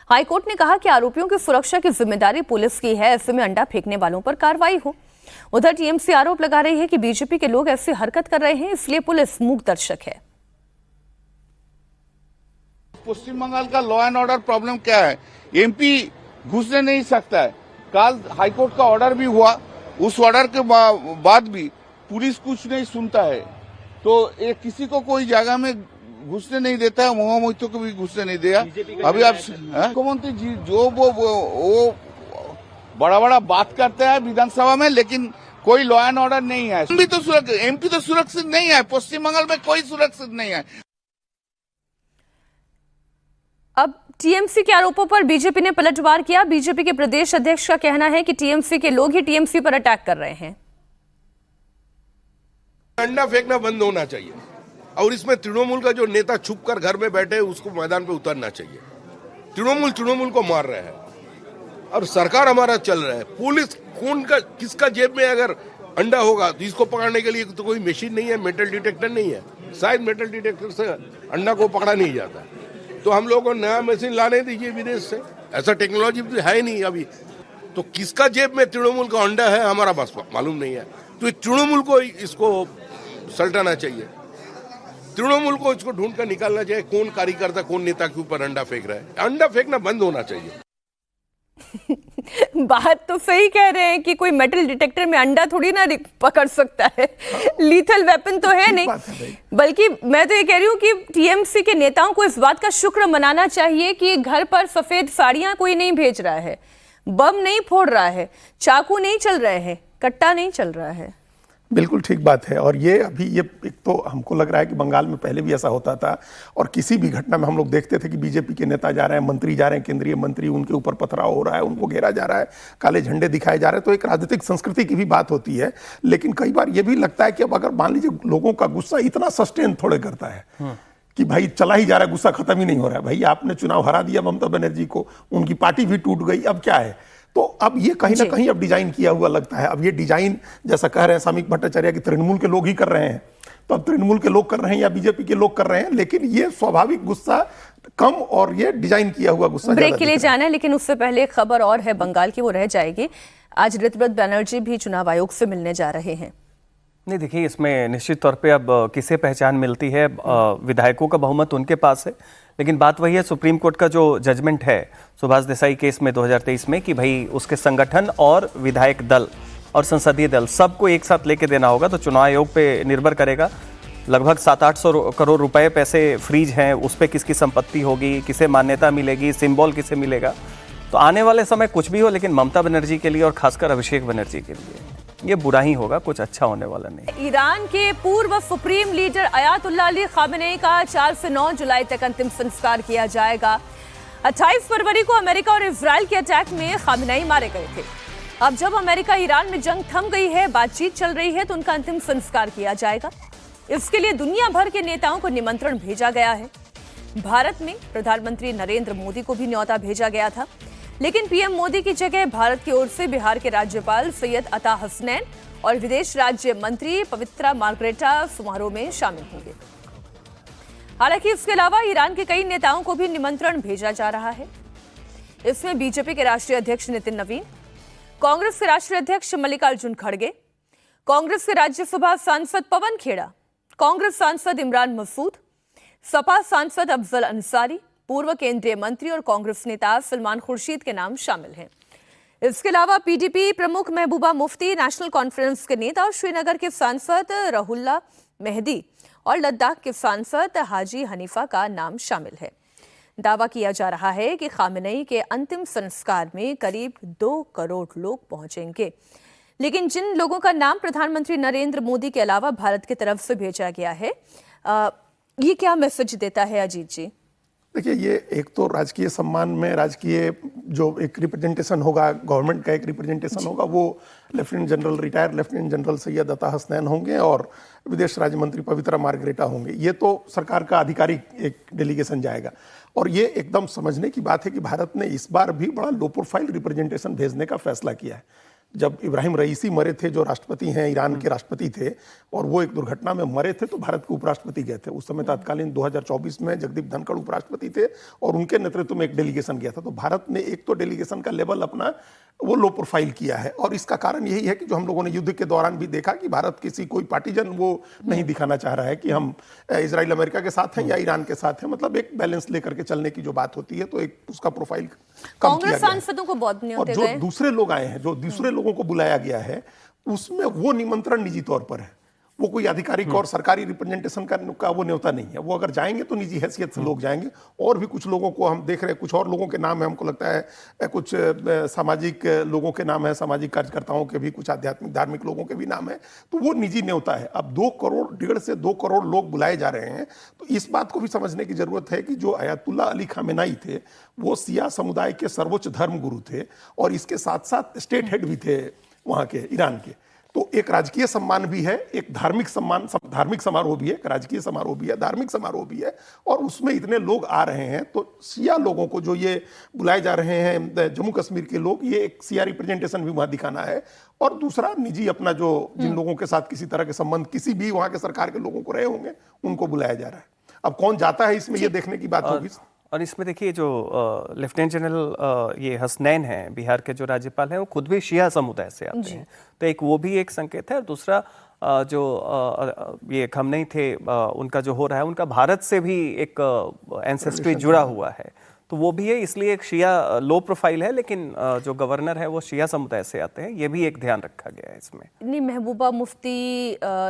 हाईकोर्ट ने कहा कि आरोपियों की सुरक्षा की जिम्मेदारी पुलिस की है, ऐसे में अंडा फेंकने वालों पर कार्रवाई हो। उधर टीएमसी आरोप लगा रही है कि बीजेपी के लोग ऐसी हरकत कर रहे हैं, इसलिए पुलिस मूक दर्शक है। पश्चिम बंगाल का लॉ एंड ऑर्डर प्रॉब्लम क्या है? एमपी घुसने नहीं सकता है। कल हाईकोर्ट का ऑर्डर भी हुआ, उस ऑर्डर के बाद भी पुलिस कुछ नहीं सुनता है। तो ये किसी को कोई जगह में घुसने नहीं देता है, महुआ मोइत्रा को भी घुसने नहीं दिया। अभी आप मुख्यमंत्री जी जो वो बड़ा बड़ा बात करते हैं विधानसभा में, लेकिन कोई लॉ एंड ऑर्डर नहीं है। एमपी तो सुरक्षित नहीं है, पश्चिम बंगाल में कोई सुरक्षित नहीं है। अब टीएमसी के आरोपों पर बीजेपी ने पलटवार किया। बीजेपी के प्रदेश अध्यक्ष का कहना है कि टीएमसी के लोग ही टीएमसी पर अटैक कर रहे हैं। अंडा फेंकना बंद होना चाहिए और इसमें तृणमूल का जो नेता छुप कर घर में बैठे उसको मैदान पे उतरना चाहिए। तृणमूल को मार रहे हैं और सरकार हमारा चल रहा है। पुलिस कौन का किसका जेब में अगर अंडा होगा तो इसको पकड़ने के लिए तो कोई मशीन नहीं है, मेटल डिटेक्टर नहीं है। शायद मेटल डिटेक्टर से अंडा को पकड़ा नहीं जाता, तो हम लोगों को नया मशीन लाने दीजिए विदेश से। ऐसा टेक्नोलॉजी तो है नहीं अभी। तो किसका जेब में तृणमूल का अंडा है हमारा बस मालूम नहीं है। तो तृणमूल को इसको सल्टाना चाहिए, तृणमूल को इसको ढूंढ कर निकालना चाहिए। कौन कार्यकर्ता कौन नेता के ऊपर अंडा फेंक रहा है। अंडा फेंकना बंद होना चाहिए। बात तो सही कह रहे हैं कि कोई मेटल डिटेक्टर में अंडा थोड़ी ना पकड़ सकता है, लीथल वेपन तो है नहीं। बल्कि मैं तो ये कह रही हूँ कि टीएमसी के नेताओं को इस बात का शुक्र मनाना चाहिए कि घर पर सफेद साड़ियां कोई नहीं भेज रहा है, बम नहीं फोड़ रहा है, चाकू नहीं चल रहे हैं, कट्टा नहीं चल रहा है। बिल्कुल ठीक बात है। और ये अभी ये एक तो हमको लग रहा है कि बंगाल में पहले भी ऐसा होता था, और किसी भी घटना में हम लोग देखते थे कि बीजेपी के नेता जा रहे हैं, मंत्री जा रहे हैं, केंद्रीय मंत्री, उनके ऊपर पथराव हो रहा है, उनको घेरा जा रहा है, काले झंडे दिखाए जा रहे हैं। तो एक राजनीतिक संस्कृति की भी बात होती है। लेकिन कई बार ये भी लगता है कि अब अगर मान लीजिए लोगों का गुस्सा इतना सस्टेन थोड़े करता है कि भाई चला ही जा रहा है, गुस्सा खत्म ही नहीं हो रहा है। भाई आपने चुनाव हरा दिया ममता बनर्जी को, उनकी पार्टी भी टूट गई, अब क्या है। तो अब ये कहीं ना कहीं अब डिजाइन किया हुआ लगता है। अब ये डिजाइन जैसा कह रहे हैं सामिक भट्टाचार्य कि तृणमूल के लोग ही कर रहे हैं, तो अब तृणमूल के लोग कर रहे हैं या बीजेपी के लोग कर रहे हैं, लेकिन ये स्वाभाविक गुस्सा कम और ये डिजाइन किया हुआ गुस्सा। ब्रेक के लिए जाना है, लेकिन उससे पहले एक खबर और है बंगाल की, वो रह जाएगी। आज ऋतव्रत बनर्जी भी चुनाव आयोग से मिलने जा रहे हैं। नहीं, देखिए इसमें निश्चित तौर पे अब किसे पहचान मिलती है। विधायकों का बहुमत उनके पास है, लेकिन बात वही है सुप्रीम कोर्ट का जो जजमेंट है सुभाष देसाई केस में 2023 में कि भाई उसके संगठन और विधायक दल और संसदीय दल सबको एक साथ लेके देना होगा। तो चुनाव आयोग पे निर्भर करेगा। लगभग 700-800 करोड़ रुपए पैसे फ्रीज हैं, उस पर किसकी संपत्ति होगी, किसे मान्यता मिलेगी, सिंबल किसे मिलेगा। तो आने वाले समय कुछ भी हो, लेकिन ममता बनर्जी के लिए और खासकर अभिषेक बनर्जी के लिए ये बुरा ही होगा, कुछ अच्छा होने वाला नहीं। ईरान के पूर्व supreme leader Ayatollah Ali Khamenei का 4 से 9 जुलाई तक अंतिम संस्कार किया जाएगा। 28 फरवरी को अमेरिका और इजराइल के अटैक में खामेनेई मारे गए थे। अब जब अमेरिका ईरान में जंग थम गई है, बातचीत चल रही है, तो उनका अंतिम संस्कार किया जाएगा। इसके लिए दुनिया भर के नेताओं को निमंत्रण भेजा गया है। भारत में प्रधानमंत्री नरेंद्र मोदी को भी न्योता भेजा गया था, लेकिन पीएम मोदी की जगह भारत की ओर से बिहार के राज्यपाल सैयद अता हसनैन और विदेश राज्य मंत्री पवित्रा मार्गरेटा समारोह में शामिल होंगे। हालांकि इसके अलावा ईरान के कई नेताओं को भी निमंत्रण भेजा जा रहा है। इसमें बीजेपी के राष्ट्रीय अध्यक्ष नितिन नवीन, कांग्रेस के राष्ट्रीय अध्यक्ष मल्लिकार्जुन खड़गे, कांग्रेस के राज्यसभा सांसद पवन खेड़ा, कांग्रेस सांसद इमरान मसूद, सपा सांसद अफजल अंसारी, पूर्व केंद्रीय मंत्री और कांग्रेस नेता सलमान खुर्शीद के नाम शामिल हैं। इसके अलावा पीडीपी प्रमुख महबूबा मुफ्ती, नेशनल कॉन्फ्रेंस के नेता और श्रीनगर के सांसद रहुल्ला मेहदी और लद्दाख के सांसद हाजी हनीफा का नाम शामिल है। दावा किया जा रहा है कि खामेनेई के अंतिम संस्कार में करीब 2 करोड़ लोग पहुंचेंगे। लेकिन जिन लोगों का नाम प्रधानमंत्री नरेंद्र मोदी के अलावा भारत की तरफ से भेजा गया है, ये क्या मैसेज देता है अजीत जी? देखिए, ये एक तो राजकीय सम्मान में राजकीय जो एक रिप्रेजेंटेशन होगा, गवर्नमेंट का एक रिप्रेजेंटेशन होगा, वो lieutenant general retired lieutenant general Syed अता हसनैन होंगे और विदेश राज्य मंत्री पवित्रा मार्गरेटा होंगे। ये तो सरकार का आधिकारिक एक डेलीगेशन जाएगा। और ये एकदम समझने की बात है कि भारत ने इस बार भी बड़ा लो प्रोफाइल रिप्रेजेंटेशन भेजने का फैसला किया है। जब इब्राहिम रईसी मरे थे, जो राष्ट्रपति हैं, ईरान के राष्ट्रपति थे, और वो एक दुर्घटना में मरे थे, तो भारत के उपराष्ट्रपति गए थे। उस समय तत्कालीन 2024 में जगदीप धनखड़ उपराष्ट्रपति थे और उनके नेतृत्व में एक डेलीगेशन गया था। तो भारत ने एक तो डेलीगेशन का लेवल अपना वो लो प्रोफाइल किया है। और इसका कारण यही है कि जो हम लोगों ने युद्ध के दौरान भी देखा कि भारत किसी कोई पार्टीजन वो नहीं दिखाना चाह रहा है कि हम इजराइल अमेरिका के साथ हैं या ईरान के साथ हैं। मतलब एक बैलेंस लेकर के चलने की जो बात होती है, तो एक उसका प्रोफाइल कम किया गया सांसदों को बहुत है। और जो दूसरे लोग आए हैं, जो दूसरे लोगों को बुलाया गया है, उसमें वो निमंत्रण निजी तौर पर है। वो कोई आधिकारिक और सरकारी रिप्रेजेंटेशन का वो न्योता नहीं है। वो अगर जाएंगे तो निजी हैसियत से लोग जाएंगे। और भी कुछ लोगों को हम देख रहे हैं, कुछ और लोगों के नाम है, हमको लगता है कुछ सामाजिक लोगों के नाम है, सामाजिक कार्यकर्ताओं के भी, कुछ आध्यात्मिक धार्मिक लोगों के भी नाम है। तो वो निजी न्योता है। अब 1.5 से 2 करोड़ लोग बुलाए जा रहे हैं, तो इस बात को भी समझने की जरूरत है कि जो अयातुल्ला अली खामेनेई थे वो शिया समुदाय के सर्वोच्च धर्म गुरु थे और इसके साथ साथ स्टेट हेड भी थे वहाँ के, ईरान के। तो एक राजकीय सम्मान भी है, एक धार्मिक सम्मान, धार्मिक समारोह भी है, एक राजकीय समारोह भी है, धार्मिक समारोह भी है। और उसमें इतने लोग आ रहे हैं, तो शिया लोगों को जो ये बुलाए जा रहे हैं जम्मू कश्मीर के लोग, ये एक शिया रिप्रेजेंटेशन भी वहाँ दिखाना है। और दूसरा निजी अपना जो जिन लोगों के साथ किसी तरह के संबंध किसी भी वहाँ के सरकार के लोगों को रहे होंगे, उनको बुलाया जा रहा है। अब कौन जाता है इसमें, ये देखने की बात होगी। और इसमें देखिए जो लेफ्टिनेंट जनरल ये हसनैन हैं, बिहार के जो राज्यपाल हैं, वो खुद भी शिया समुदाय से आते हैं, तो एक वो भी एक संकेत है। और दूसरा जो ये खमनेई थे, उनका जो हो रहा है, उनका भारत से भी एक एंसेस्ट्री जुड़ा हुआ है, तो वो भी है। इसलिए एक शिया लो प्रोफाइल है, लेकिन जो गवर्नर है वो शिया समुदाय से आते हैं, ये भी एक ध्यान रखा गया है इसमें। नहीं, महबूबा मुफ्ती,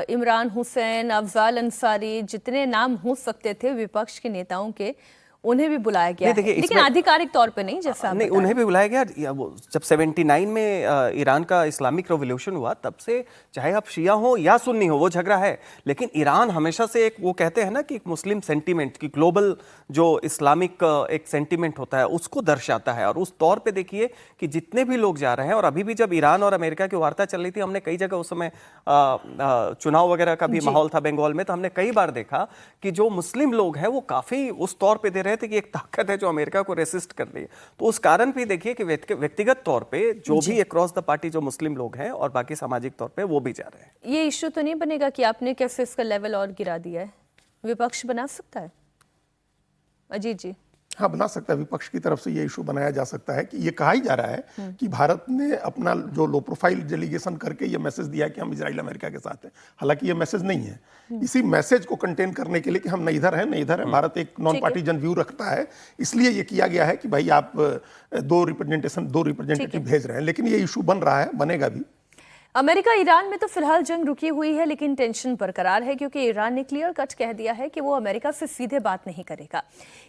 इमरान हुसैन, अफजाल अंसारी, जितने नाम हो सकते थे विपक्ष के नेताओं के, उन्हें भी बुलाया गया है, लेकिन आधिकारिक तौर पे नहीं, जैसा नहीं, उन्हें भी बुलाया गया। वो जब 79 में ईरान का इस्लामिक रेवोल्यूशन हुआ, तब से चाहे आप शिया हो या सुन्नी हो, वो झगड़ा है। लेकिन ईरान हमेशा से एक, वो कहते हैं ना कि एक मुस्लिम सेंटीमेंट की ग्लोबल जो इस्लामिक एक सेंटीमेंट होता है, उसको दर्शाता है। और उस तौर पे देखिए कि जितने भी लोग जा रहे हैं, और अभी भी जब ईरान और अमेरिका की वार्ता चल रही थी, हमने कई जगह उस समय चुनाव वगैरह का भी माहौल था बंगाल में, तो हमने कई बार देखा कि जो मुस्लिम लोग हैं वो काफी उस तौर पे दे रहे थे कि एक ताकत है जो अमेरिका को रेसिस्ट कर रही है। तो उस कारण भी देखिए कि व्यक्तिगत तौर पे जो भी अक्रॉस द पार्टी जो मुस्लिम लोग हैं और बाकी सामाजिक तौर पे वो भी जा रहे हैं। ये इश्यू तो नहीं बनेगा कि आपने कैसे इसका लेवल और गिरा दिया है? विपक्ष बना सकता है? अजीत जी। हाँ, बना सकता है। विपक्ष की तरफ से ये इशू बनाया जा सकता है कि ये कहा ही जा रहा है कि भारत ने अपना जो लो प्रोफाइल डेलीगेशन करके ये मैसेज दिया कि हम इजराइल अमेरिका के साथ हैं। हालांकि ये मैसेज नहीं है। इसी मैसेज को कंटेन करने के लिए कि हम न इधर हैं न इधर हैं, भारत एक नॉन पार्टीजन व्यू रखता है, इसलिए ये किया गया है कि भाई आप दो रिप्रेजेंटेटिव भेज रहे हैं। लेकिन ये इशू बन रहा है, बनेगा भी। अमेरिका ईरान में तो फिलहाल जंग रुकी हुई है, लेकिन टेंशन बरकरार है, क्योंकि ईरान ने क्लियर कट कह दिया है कि वो अमेरिका से सीधे बात नहीं करेगा।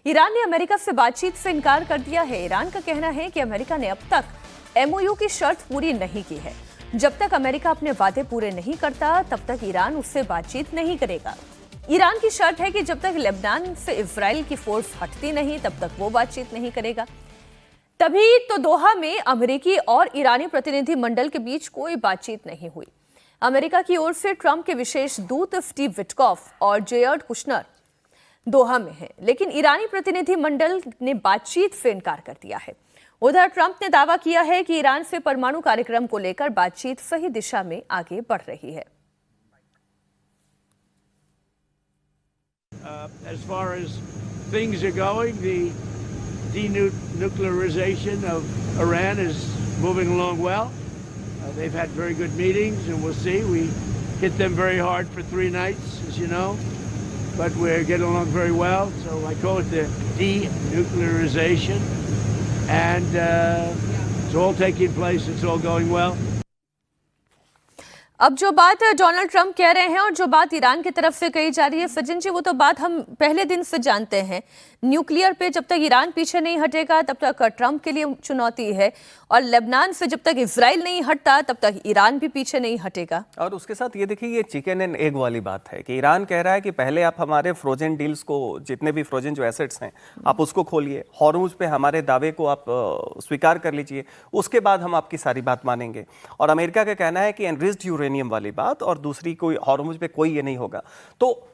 ईरान ने अमेरिका से बातचीत से इनकार कर दिया है। ईरान का कहना है कि अमेरिका ने अब तक MOU की शर्त पूरी नहीं की है। जब तक अमेरिका अपने वादे पूरे नहीं करता, तब तक ईरान उससे बातचीत नहीं करेगा। ईरान की शर्त है कि जब तक लेबनान से इजराइल की फोर्स हटती नहीं, तब तक वो बातचीत नहीं करेगा। तभी तो दोहा में अमेरिकी और ईरानी प्रतिनिधि मंडल के बीच कोई बातचीत नहीं हुई। अमेरिका की ओर से ट्रंप के विशेष दूत स्टीव विटकॉफ और जेयर्ड कुशनर दोहा में हैं, लेकिन ईरानी प्रतिनिधि मंडल ने बातचीत से इनकार कर दिया है। उधर ट्रंप ने दावा किया है कि ईरान से परमाणु कार्यक्रम को लेकर बातचीत सही दिशा में आगे बढ़ रही है। As far as things are going, the denuclearization of Iran is moving along well. They've had very good meetings, and we'll see. We hit them very hard for 3 nights, as you know, but we're getting along very well. So I call it the denuclearization, and it's all taking place. It's all going well. अब जो बात Donald Trump कह रहे हैं और जो बात Iran की तरफ से कही जा रही है, सचिन जी, वो तो बात हम पहले दिन से जानते हैं। न्यूक्लियर पे जब तक ईरान पीछे नहीं हटेगा, तब तक ट्रंप के लिए चुनौती है, और लेबनान से जब तक इजराइल नहीं हटता, तब तक ईरान भी पीछे नहीं हटेगा। और उसके साथ ये देखिए, ये चिकन एंड एग वाली बात है कि ईरान कह रहा है कि पहले आप हमारे फ्रोजन डील्स को, जितने भी फ्रोजन जो एसेट्स हैं, आप उसको खोलिए, हॉर्मुज पे हमारे दावे को आप स्वीकार कर लीजिए, उसके बाद हम आपकी सारी बात मानेंगे। और अमेरिका का कहना है कि एनरिच्ड यूरेनियम वाली बात, और दूसरी कोई हॉर्मुज पे कोई ये नहीं होगा। तो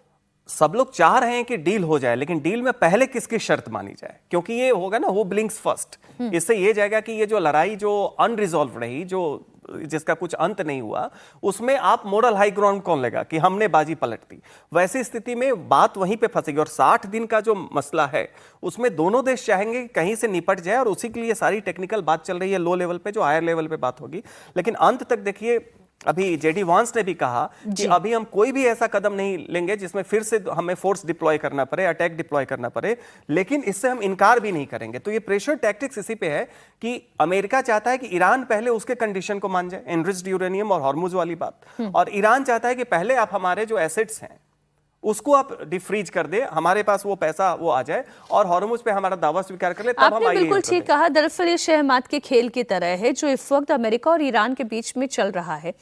सब लोग चाह रहे हैं कि डील हो जाए, लेकिन डील में पहले किसकी शर्त मानी जाए, क्योंकि ये होगा ना हु ब्लिंक्स फर्स्ट। इससे ये जाएगा कि ये जो लड़ाई जो अनरिजॉल्व रही, जो जिसका कुछ अंत नहीं हुआ, उसमें आप मोरल हाई ग्राउंड कौन लेगा कि हमने बाजी पलट दी। वैसी स्थिति में बात वहीं पे फंसेगी। और 60 दिन का जो मसला है, उसमें दोनों देश चाहेंगे कि कहीं से निपट जाए, और उसी के लिए सारी टेक्निकल बात चल रही है लो लेवल पे, जो हायर लेवल पे बात होगी। लेकिन अंत तक देखिए, अभी जेडी वांस ने भी कहा कि अभी हम कोई भी ऐसा कदम नहीं लेंगे जिसमें फिर से हमें फोर्स डिप्लॉय करना पड़े, अटैक डिप्लॉय करना पड़े, लेकिन इससे हम इनकार भी नहीं करेंगे। तो ये प्रेशर टैक्टिक्स इसी पे है कि अमेरिका चाहता है कि ईरान पहले उसके कंडीशन को मान जाए, एनरिच्ड यूरेनियम और हॉर्मुज वाली बात, और ईरान चाहता है कि पहले आप हमारे जो एसेट्स हैं उसको आप डिफ्रीज कर दे, हमारे पास वो पैसा वो आ जाए और हॉर्मुज पे हमारा दावा स्वीकार कर ले, तब हम आपने आईएए बिल्कुल कर ठीक दें। कहा। दरअसल ये शहमात के खेल की तरह है जो इस वक्त अमेरिका और ईरान के बीच में चल रहा है,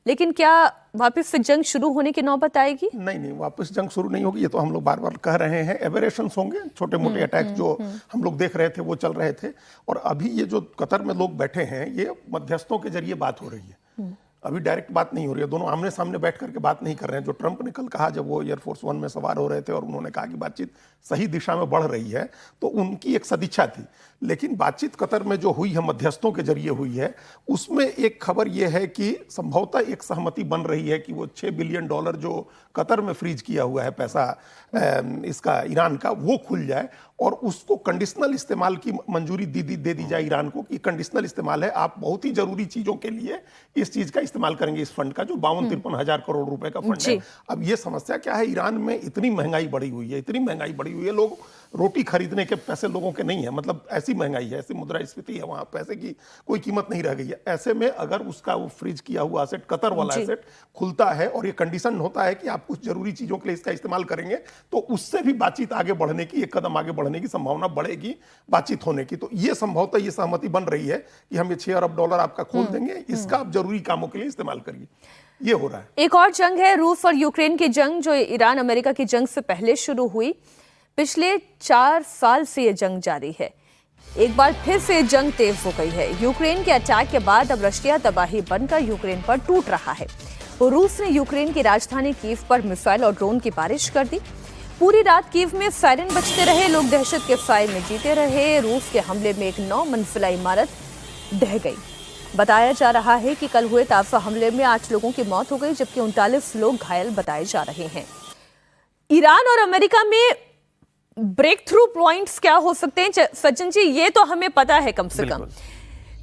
लेकिन क्या वापस से जंग शुरू होने की नौबत आएगी? नहीं, वापस जंग शुरू नहीं होगी। ये तो हम लोग बार बार कह रहे हैं, एबरेशंस होंगे, छोटे मोटे अटैक जो हम लोग देख रहे थे वो चल रहे थे। और अभी ये जो कतर में लोग बैठे हैं, ये मध्यस्थों के जरिए बात हो रही है, अभी डायरेक्ट बात नहीं हो रही है, दोनों आमने सामने बैठ करके बात नहीं कर रहे हैं। जो ट्रंप ने कल कहा जब वो एयरफोर्स 1 में सवार हो रहे थे और उन्होंने कहा कि बातचीत सही दिशा में बढ़ रही है, तो उनकी एक सदिच्छा थी। लेकिन बातचीत कतर में जो हुई है, मध्यस्थों के जरिए हुई है, उसमें एक खबर यह है कि संभवतः एक सहमति बन रही है कि वो $6 बिलियन जो कतर में फ्रीज किया हुआ है पैसा इसका ईरान का, वो खुल जाए और उसको कंडीशनल इस्तेमाल की मंजूरी दे दी जाए ईरान को कि कंडीशनल इस्तेमाल है, आप बहुत ही जरूरी चीजों के लिए इस चीज का इस्तेमाल करेंगे, इस फंड का जो 52-53 हजार करोड़ रुपए का फंड है। अब ये समस्या क्या है, ईरान में इतनी महंगाई बढ़ी हुई है, इतनी महंगाई बढ़ी हुई है, लोग रोटी खरीदने के पैसे लोगों के नहीं है, मतलब ऐसी महंगाई है, ऐसी मुद्रास्फीति है, वहां पैसे की कोई कीमत नहीं रह गई है। ऐसे में अगर उसका वो फ्रीज किया हुआ एसेट, कतर वाला एसेट खुलता है और ये कंडीशन होता है कि आप कुछ जरूरी चीजों के लिए इसका इस्तेमाल करेंगे, तो उससे भी बातचीत आगे बढ़ने की, एक कदम आगे बढ़ने की संभावना बढ़ेगी बातचीत होने की। तो ये संभवतः ये सहमति बन रही है कि हम ये $6 अरब आपका खोल देंगे, इसका आप जरूरी कामों के लिए इस्तेमाल करिए। ये हो रहा है। एक और जंग है रूस और यूक्रेन की जंग, जो ईरान अमेरिका की जंग से पहले शुरू हुई। पिछले 4 साल से ये जंग जारी है। एक बार फिर से जंग तेज हो गई है। यूक्रेन के अटैक के बाद अब रशिया तबाही बनकर यूक्रेन पर टूट रहा है। रूस ने यूक्रेन की राजधानी कीव पर मिसाइल और ड्रोन की बारिश कर दी। पूरी रात कीव में सायरन बजते रहे, लोग दहशत के साए में जीते रहे। रूस के हमले में एक 9 मंजिला इमारत ढह गई। बताया जा रहा है कि कल हुए ताज़ा हमले में 8 लोगों की मौत हो गई, जबकि 39 लोग घायल बताए जा रहे हैं। ईरान और अमेरिका में ब्रेक थ्रू पॉइंट्स क्या हो सकते हैं सचिन जी, ये तो हमें पता है कम से कम,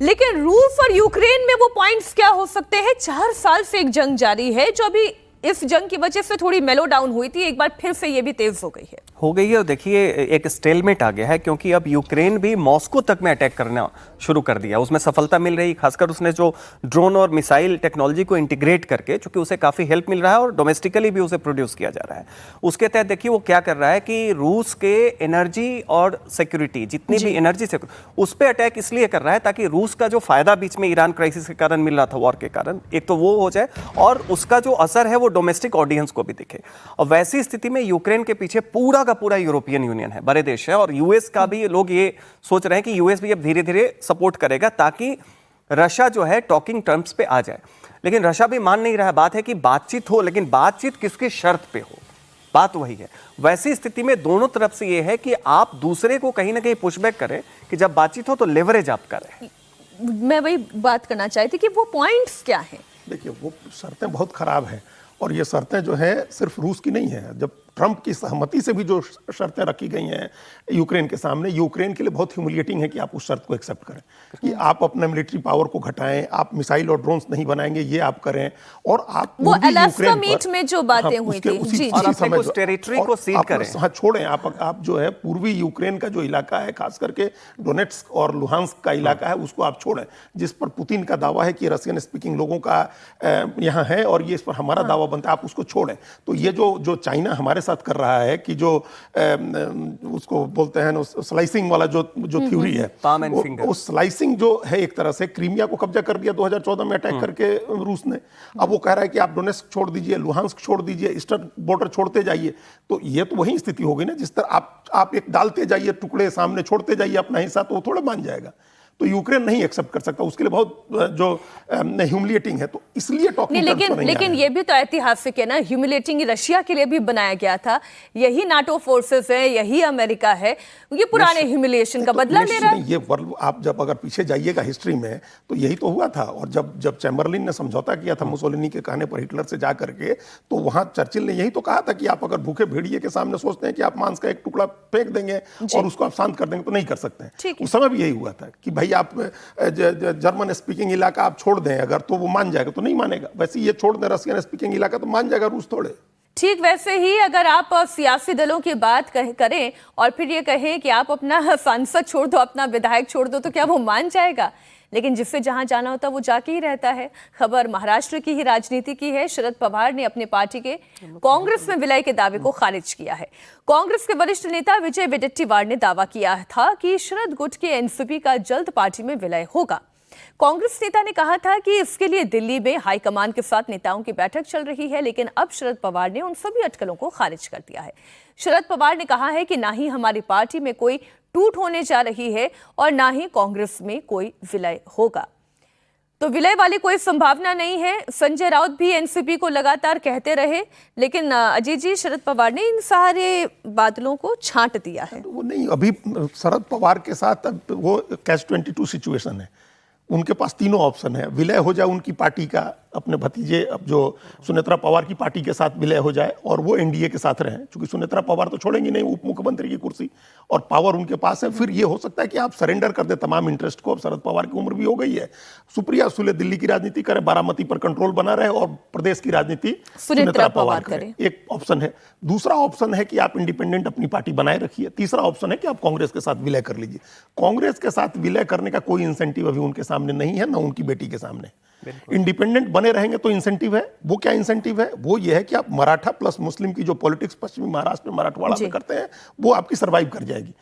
लेकिन रूस और यूक्रेन में वो पॉइंट्स क्या हो सकते हैं? 4 साल से एक जंग जारी है, जो अभी इस जंग की वजह से थोड़ी मेलो डाउन हुई थी, एक बार फिर से ये भी तेज हो गई है। और देखिए एक स्टेलमेट आ गया है, क्योंकि अब यूक्रेन भी मॉस्को तक में अटैक करना शुरू कर दिया। उसमें सफलता मिल रही, खासकर उसने जो ड्रोन और मिसाइल टेक्नोलॉजी को इंटीग्रेट करके, चूंकि उसे काफी हेल्प मिल रहा है और डोमेस्टिकली भी उसे प्रोड्यूस किया जा रहा है। उसके तहत देखिए वो क्या कर रहा है कि रूस के एनर्जी और सिक्योरिटी, जितनी भी एनर्जी से, उस पर अटैक इसलिए कर रहा है ताकि रूस का जो फायदा बीच में ईरान क्राइसिस के कारण मिल रहा था, वॉर के कारण, एक तो वो हो जाए और उसका जो असर है वो डोमेस्टिक ऑडियंस को भी दिखे। और वैसी स्थिति में यूक्रेन के पीछे पूरा का पूरा यूरोपियन यूनियन है, बड़े देश है, और यूएस का भी लोग ये सोच रहे हैं कि यूएस भी अब धीरे धीरे सपोर्ट करेगा ताकि रशिया जो है टॉकिंग टर्म्स पे आ जाए। लेकिन रशिया भी मान नहीं रहा है। बात है कि बातचीत हो, लेकिन बातचीत किसकी शर्त पे हो, बात वही है। वैसी स्थिति में दोनों तरफ से ये है कि आप दूसरे को कहीं ना कहीं पुशबैक करें कि जब बातचीत हो तो लेवरेज आप करें। मैं वही बात करना चाहती कि वो पॉइंट्स क्या हैं? देखिए, वो शर्तें बहुत खराब हैं और ये शर्तें जो है सिर्फ रूस की नहीं है। जब ट्रंप की सहमति से भी जो शर्तें रखी गई हैं यूक्रेन के सामने, यूक्रेन के लिए बहुत ह्यूमिलिएटिंग है कि आप उस शर्त को एक्सेप्ट करें कि आप अपना मिलिट्री पावर को घटाएं, आप मिसाइल और ड्रोन्स नहीं बनाएंगे, ये आप करें, और आप वो अलास्का मीट में जो बातें हुई थी, उसी समय टेरिटरी को सील करें। हाँ, छोड़ें आप जो है पूर्वी यूक्रेन का जो इलाका है, खास करके डोनेट्स्क और लुहांस्क का इलाका है, उसको आप छोड़ें, जिस पर पुतिन का दावा है कि रशियन स्पीकिंग लोगों का यहाँ है और ये इस पर हमारा दावा बनता है, आप उसको छोड़ें। तो ये जो चाइना हमारे साथ कर रहा है कि जो उसको बोलते हैं स्लाइसिंग वाला जो थ्योरी है, वो स्लाइसिंग जो है, एक तरह से क्रीमिया को कब्जा कर दिया 2014 में अटैक करके रूस ने। अब वो कह रहा है कि आप डोनेट्स्क छोड़ दीजिए, लुहांस्क छोड़ दीजिए, ईस्टर्न बॉर्डर छोड़ते जाइए। तो ये तो वही स्थिति होगी ना, जिस तरह आप एक डालते जाइए टुकड़े, सामने छोड़ते जाइए अपना हिस्सा, तो वो थोड़ा मान जाएगा। तो यूक्रेन नहीं एक्सेप्ट कर सकता, उसके लिए बहुत जो ह्यूमिलिएटिंग है, तो इसलिए टॉकिंग टर्म्स पर नहीं लेकिन ये भी तो ऐतिहासिक है ना, ह्यूमिलिएटिंग रशिया के लिए भी बनाया गया था। यही नाटो फोर्सेस है, यही अमेरिका है, ये पुराने ह्यूमिलिएशन का बदला ले रहा है। ये वर्ल्ड, आप जब अगर पीछे जाइएगा हिस्ट्री में, तो यही तो हुआ था। और जब चैम्बरलिन ने समझौता किया था मुसोलिनी के कहने पर हिटलर से जा करके, तो वहां चर्चिल ने यही तो कहा था कि आप अगर भूखे भेड़िए के सामने सोचते हैं कि आप मांस का एक टुकड़ा फेंक देंगे और उसको आप शांत कर देंगे, तो नहीं कर सकते हैं। उस समय भी यही हुआ था कि भाई आप जर्मन स्पीकिंग इलाका आप छोड़ दें अगर, तो वो मान जाएगा, तो नहीं मानेगा। वैसे ये छोड़ दें रशियन स्पीकिंग इलाका तो मान जाएगा रूस थोड़े। ठीक वैसे ही अगर आप सियासी दलों की बात करें और फिर ये कहें कि आप अपना सांसद छोड़ दो, अपना विधायक छोड़ दो, तो क्या वो मान जाएगा? लेकिन जिससे जहां जाना होता है वो जाके ही रहता है। खबर महाराष्ट्र की ही राजनीति की है। शरद पवार ने अपनी पार्टी के कांग्रेस में विलय के दावे को खारिज किया है। कांग्रेस के वरिष्ठ नेता विजय वडेट्टीवार ने दावा किया था कि शरद गुट के एनसीपी का जल्द पार्टी में विलय होगा। कांग्रेस नेता ने कहा था कि इसके लिए दिल्ली में हाईकमान के साथ नेताओं की बैठक चल रही है, लेकिन अब शरद पवार ने उन सभी अटकलों को खारिज कर दिया है। शरद पवार ने कहा है कि ना ही हमारी पार्टी में कोई टूट होने जा रही है और ना ही कांग्रेस में कोई विलय होगा। तो विलय वाली कोई संभावना नहीं है। संजय राउत भी एनसीपी को लगातार कहते रहे, लेकिन अजय जी, शरद पवार ने इन सारे बादलों को छांट दिया है। वो नहीं, अभी शरद पवार के साथ अब वो कैच 22 सिचुएशन है। उनके पास तीनों ऑप्शन है। विलय हो जाए उनकी पार्टी का, अपने भतीजे अब जो सुनेत्रा पवार की पार्टी के साथ विलय हो जाए और वो एनडीए के साथ रहें, क्योंकि सुनेत्रा पवार तो छोड़ेंगी नहीं उप मुख्यमंत्री की कुर्सी और पावर उनके पास है। फिर ये हो सकता है कि आप सरेंडर कर दे तमाम इंटरेस्ट को। अब शरद पवार की उम्र भी हो गई है। सुप्रिया सुले दिल्ली की राजनीति करें, बारामती पर कंट्रोल बना रहे और प्रदेश की राजनीति सुनेत्रा पवार करें, एक ऑप्शन है। दूसरा ऑप्शन है कि आप इंडिपेंडेंट अपनी पार्टी बनाए रखिए। तीसरा ऑप्शन है कि आप कांग्रेस के साथ विलय कर लीजिए। कांग्रेस के साथ विलय करने का कोई इंसेंटिव अभी उनके सामने नहीं है, ना उनकी बेटी के सामने। इंडिपेंडेंट बने रहेंगे तो इंसेंटिव है। वो क्या इंसेंटिव है? वो ये है कि आप मराठा प्लस मुस्लिम की जो पॉलिटिक्स पश्चिमी महाराष्ट्र में मराठवाड़ा में करते हैं वो आपकी सर्वाइव कर जाएगी।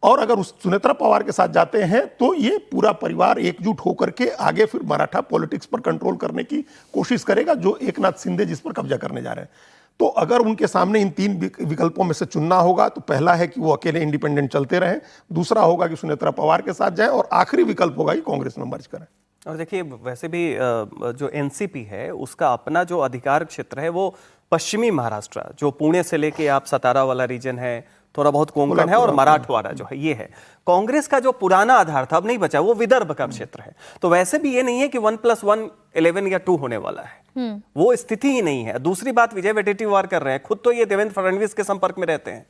और अगर उस सुनेत्रा पवार के साथ जाते हैं तो ये पूरा परिवार एकजुट होकर के आगे फिर मराठा पॉलिटिक्स पर कंट्रोल करने की कोशिश करेगा, जो एकनाथ शिंदे जिस पर कब्जा करने जा रहे हैं। तो अगर उनके सामने इन तीन विकल्पों में से चुनना होगा तो पहला है कि वो अकेले इंडिपेंडेंट चलते रहें, दूसरा होगा कि सुनेत्रा पवार के साथ जाएं और आखिरी विकल्प होगा कि कांग्रेस में मर्ज करें। और देखिए, वैसे भी जो एनसीपी है उसका अपना जो अधिकार क्षेत्र है वो पश्चिमी महाराष्ट्र, जो पुणे से लेके आप सतारा वाला रीजन है, थोड़ा बहुत कोंकण है और मराठवाड़ा जो है ये है। कांग्रेस का जो पुराना आधार था अब नहीं बचा, वो विदर्भ का क्षेत्र है। तो वैसे भी ये नहीं है कि 1+1 11 या 2 होने वाला है, वो स्थिति ही नहीं है। दूसरी बात, विजय वडेट्टीवार कर रहे हैं खुद, तो ये देवेंद्र फडणवीस के संपर्क में रहते हैं,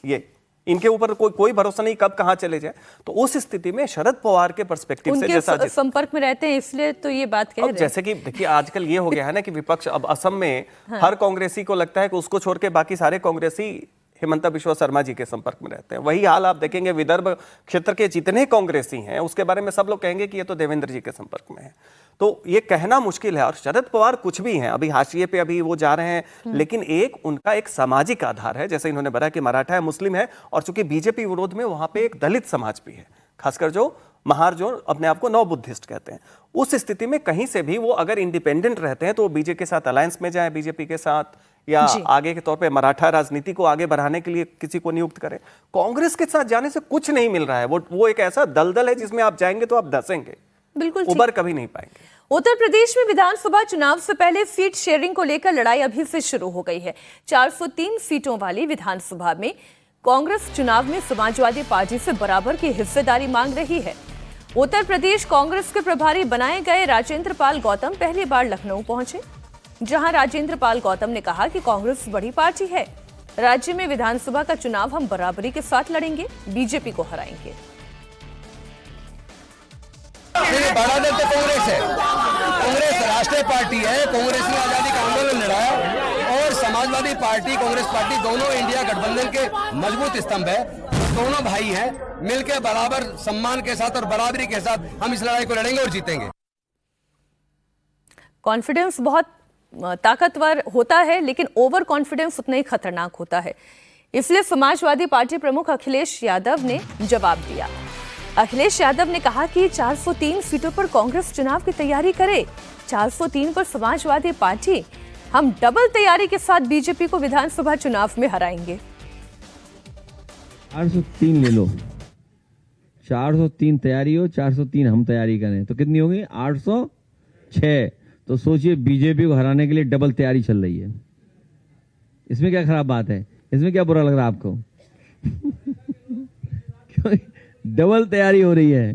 ये इनके ऊपर कोई भरोसा नहीं कब कहां चले जाए। तो उस स्थिति में शरद पवार के पर्सपेक्टिव से जैसा संपर्क में रहते हैं, इसलिए तो ये बात कह रहे हैं। जैसे कि देखिए, आजकल ये हो गया है ना कि विपक्ष अब असम में हर कांग्रेसी को लगता है कि उसको छोड़ के बाकी सारे कांग्रेसी हिमंता बिश्वा शर्मा जी के संपर्क में रहते हैं। वही हाल आप देखेंगे विदर्भ क्षेत्र के जितने कांग्रेसी हैं उसके बारे में सब लोग कहेंगे कि ये तो देवेंद्र जी के संपर्क में है। तो ये कहना मुश्किल है। और शरद पवार कुछ भी हैं, अभी हाशिए पे अभी वो जा रहे हैं, लेकिन उनका एक सामाजिक आधार है, जैसे इन्होंने बताया कि मराठा है, मुस्लिम है, और चूंकि बीजेपी विरोध में वहां पे एक दलित समाज भी है, खासकर जो महार जो अपने आप को नव बुद्धिस्ट कहते हैं। उस स्थिति में कहीं से भी वो अगर इंडिपेंडेंट रहते हैं तो वो बीजेपी के साथ अलायंस में जाए, बीजेपी के साथ, या आगे के तौर पे मराठा राजनीति को आगे बढ़ाने के लिए किसी को नियुक्त करें। कांग्रेस के साथ जाने से कुछ नहीं मिल रहा है। वो एक ऐसा दलदल है जिसमें आप जाएंगे तो आप धंसेंगे, बिल्कुल उबर कभी नहीं पाएंगे। उत्तर प्रदेश में विधानसभा चुनाव से पहले सीट शेयरिंग को लेकर लड़ाई अभी से शुरू हो गई है। 403 सीटों वाली विधानसभा में कांग्रेस चुनाव में समाजवादी पार्टी से बराबर की हिस्सेदारी मांग रही है। उत्तर प्रदेश कांग्रेस के प्रभारी बनाए गए राजेंद्र पाल गौतम पहली बार लखनऊ पहुंचे, जहां राजेंद्र पाल गौतम ने कहा कि कांग्रेस बड़ी पार्टी है, राज्य में विधानसभा का चुनाव हम बराबरी के साथ लड़ेंगे, बीजेपी को हराएंगे। बड़ा दल तो कांग्रेस है, कांग्रेस राष्ट्रीय पार्टी है, कांग्रेस ने आजादी का आंदोलन लड़ा और समाजवादी पार्टी कांग्रेस पार्टी दोनों इंडिया गठबंधन के मजबूत स्तंभ है। दोनों भाई हैं, मिलकर बराबर सम्मान के साथ और बराबरी के साथ हम इस लड़ाई को लड़ेंगे और जीतेंगे। कॉन्फिडेंस बहुत ताकतवर होता है, लेकिन ओवर कॉन्फिडेंस उतना ही खतरनाक होता है। इसलिए समाजवादी पार्टी प्रमुख अखिलेश यादव ने जवाब दिया। अखिलेश यादव ने कहा कि 403 सीटों पर कांग्रेस चुनाव की तैयारी करे, 403 पर समाजवादी पार्टी, हम डबल तैयारी के साथ बीजेपी को विधानसभा चुनाव में हराएंगे। 403 ले लो, 403 तैयारी हो, 403 हम तैयारी करें तो कितनी होगी? 806। तो सोचिए बीजेपी को हराने के लिए डबल तैयारी चल रही है। इसमें क्या खराब बात है? इसमें क्या बुरा लग रहा है आपको? क्यों डबल तैयारी हो रही है?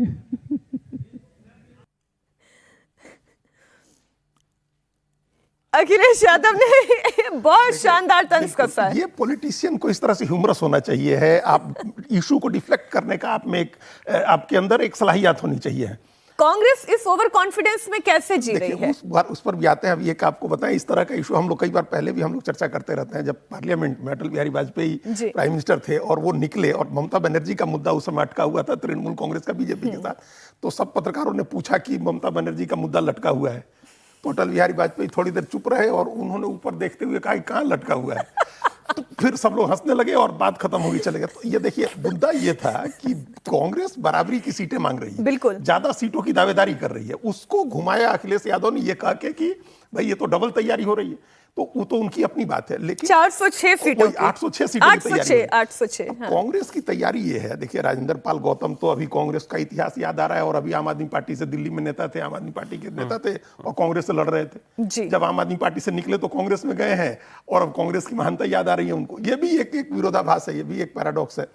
अखिलेश यादव ने बहुत शानदार तंज कसा है। ये पॉलिटिशियन को इस तरह से ह्यूमरस होना चाहिए है, आप इशू को डिफ्लेक्ट करने का आप में आपके अंदर एक सलाहियत होनी चाहिए। कांग्रेस इस ओवर कॉन्फिडेंस में कैसे जी रही है? उस पर भी आते हैं। अभी एक आपको बताएं, इस तरह का इशू हम लोग कई बार पहले भी हम लोग चर्चा करते रहते हैं। जब पार्लियामेंट में अटल बिहारी वाजपेयी प्राइम मिनिस्टर थे और वो निकले और ममता बनर्जी का मुद्दा उस समय अटका हुआ था तृणमूल कांग्रेस का बीजेपी के साथ, तो सब पत्रकारों ने पूछा कि ममता बनर्जी का मुद्दा लटका हुआ है, तो अटल बिहारी वाजपेयी थोड़ी देर चुप रहे और उन्होंने ऊपर देखते हुए कहा कहाँ लटका हुआ है। तो फिर सब लोग हंसने लगे और बात खत्म होगी, चले गए। तो ये देखिए, मुद्दा ये था कि कांग्रेस बराबरी की सीटें मांग रही है, बिल्कुल ज्यादा सीटों की दावेदारी कर रही है। उसको घुमाया अखिलेश यादव ने ये कहा कि भाई ये तो डबल तैयारी हो रही है, तो वो तो उनकी अपनी बात है। लेकिन 406 सीटों की 806 सीटों की तैयारी है। 806 हाँ। कांग्रेस की तैयारी ये है, देखिए राजेंद्र पाल गौतम तो अभी कांग्रेस का इतिहास याद आ रहा है, और अभी आम आदमी पार्टी से दिल्ली में नेता थे, आम आदमी पार्टी के नेता थे और कांग्रेस से लड़ रहे थे। जब आम आदमी पार्टी से निकले तो कांग्रेस में गए हैं और अब कांग्रेस की महानता याद आ रही है उनको। ये भी एक विरोधाभास है, ये भी एक पैराडॉक्स है।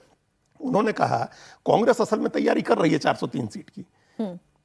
उन्होंने कहा कांग्रेस असल में तैयारी कर रही है 403 सीट की।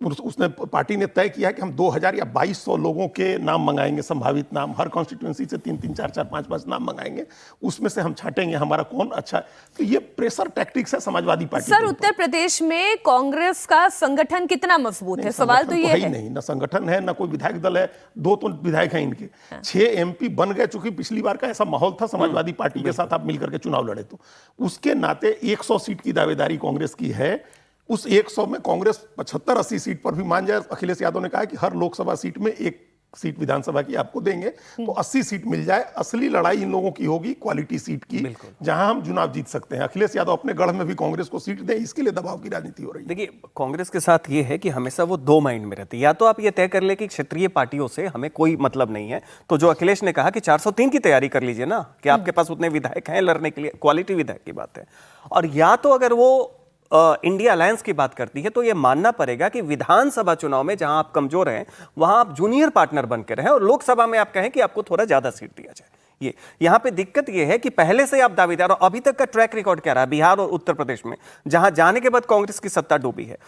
उसने पार्टी ने तय किया कि हम 2000 या 2200 लोगों के नाम मंगाएंगे, संभावित नाम, हर कॉन्स्टिट्यूएंसी से 3-3, 4-4, 5-5 नाम मंगाएंगे, उसमें से हम छांटेंगे हमारा कौन अच्छा। तो ये प्रेशर टैक्टिक्स है समाजवादी पार्टी। सर, उत्तर प्रदेश में कांग्रेस का संगठन कितना मजबूत है? सवाल तो ये है नहीं, ना संगठन है ना कोई विधायक दल है। 2 तो विधायक हैं इनके, 6 एमपी बन गए। चूंकि पिछली बार का ऐसा माहौल था, समाजवादी पार्टी के साथ आप मिलकर के चुनाव लड़े, तो उसके नाते 100 सीट की दावेदारी कांग्रेस की है। उस 100 में कांग्रेस 75-80 सीट पर भी मान जाए। अखिलेश यादव ने कहा कि हर लोकसभा सीट में 1 सीट विधानसभा की आपको देंगे, तो 80 सीट मिल जाए। असली लड़ाई इन लोगों की होगी क्वालिटी सीट की, जहां हम चुनाव जीत सकते हैं। अखिलेश यादव अपने गढ़ में भी कांग्रेस को सीट दें, इसके लिए दबाव की राजनीति हो रही है। देखिए, कांग्रेस के साथ ये है कि हमेशा वो 2 माइंड में रहती है। या तो आप ये तय कर ले कि क्षेत्रीय पार्टियों से हमें कोई मतलब नहीं है, तो जो अखिलेश ने कहा कि 403 की तैयारी कर लीजिए ना, कि आपके पास उतने विधायक हैं लड़ने के लिए, क्वालिटी विधायक की बात है। और या तो अगर वो इंडिया अलायंस की बात करती है, तो यह मानना पड़ेगा कि विधानसभा चुनाव में जहां आप कमजोर हैं वहां आप जूनियर पार्टनर बनकर रहें, और लोकसभा में आप कहें कि आपको थोड़ा ज्यादा सीट दिया जाए। ये यहां पे दिक्कत यह है कि पहले से आप दावेदार, और अभी तक का ट्रैक रिकॉर्ड क्या रहा बिहार और उत्तर प्रदेश में, जहां जाने के बाद कांग्रेस की सत्ता डूबी है,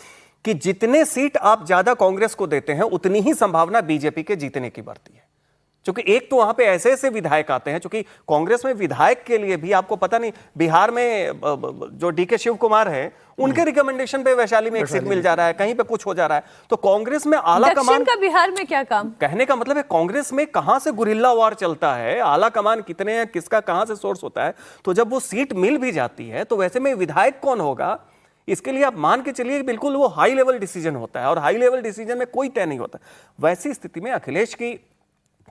कि जितने सीट आप ज्यादा कांग्रेस को देते हैं उतनी ही संभावना बीजेपी के जीतने की बढ़ती है। क्योंकि एक तो वहां पे ऐसे ऐसे विधायक आते हैं, क्योंकि कांग्रेस में विधायक के लिए भी आपको पता नहीं, बिहार में जो डीके शिव कुमार है उनके रिकमेंडेशन पे वैशाली में 1 सीट मिल जा रहा है, कहीं पे कुछ हो जा रहा है। तो कांग्रेस में आला कमान का बिहार में क्या काम? कहने का मतलब है कांग्रेस में कहां से गुरिल्ला वार चलता है, आला कमान कितने हैं, किसका कहां से सोर्स होता है। तो जब वो सीट मिल भी जाती है तो वैसे में विधायक कौन होगा, इसके लिए आप मान के चलिए बिल्कुल वो हाई लेवल डिसीजन होता है, और हाई लेवल डिसीजन में कोई तय नहीं होता। वैसी स्थिति में अखिलेश की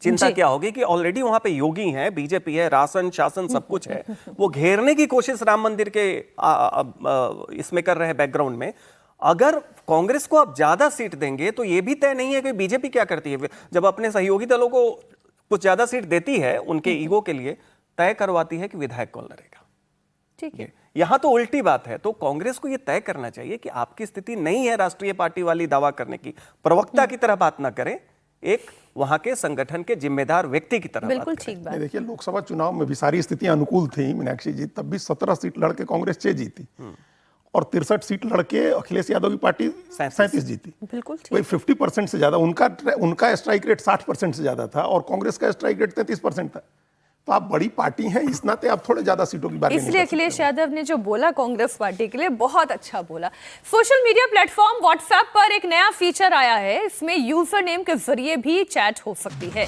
चिंता क्या होगी कि ऑलरेडी वहां पे योगी हैं, बीजेपी है, राशन शासन सब कुछ है, वो घेरने की कोशिश राम मंदिर के इसमें कर रहे हैं बैकग्राउंड में। अगर कांग्रेस को आप ज्यादा सीट देंगे तो ये भी तय नहीं है कि बीजेपी क्या करती है, जब अपने सहयोगी दलों को कुछ ज्यादा सीट देती है उनके ईगो के लिए, तय करवाती है कि विधायक कौन लड़ेगा। ठीक है, यहां तो उल्टी बात है। तो कांग्रेस को यह तय करना चाहिए कि आपकी स्थिति नहीं है राष्ट्रीय पार्टी वाली दावा करने की, प्रवक्ता की तरह बात ना करें, एक वहां के संगठन के जिम्मेदार व्यक्ति की तरह। बिल्कुल ठीक बात। देखिए, लोकसभा चुनाव में भी सारी स्थितियां अनुकूल थी मीनाक्षी जी, तब भी 17 सीट लड़के कांग्रेस 6 जीती और 63 सीट लड़के अखिलेश यादव की पार्टी 37 जीती। बिल्कुल ठीक। वही 50% से ज्यादा उनका स्ट्राइक रेट 60% से ज्यादा था और कांग्रेस का स्ट्राइक रेट 33% था। तो आप बड़ी पार्टी हैं, इस नाते आप थोड़े ज्यादा सीटों की बात। इसलिए अखिलेश यादव ने जो बोला कांग्रेस पार्टी के लिए बहुत अच्छा बोला। सोशल मीडिया प्लेटफॉर्म व्हाट्सएप पर एक नया फीचर आया है, इसमें यूजर नेम के जरिए भी चैट हो सकती है।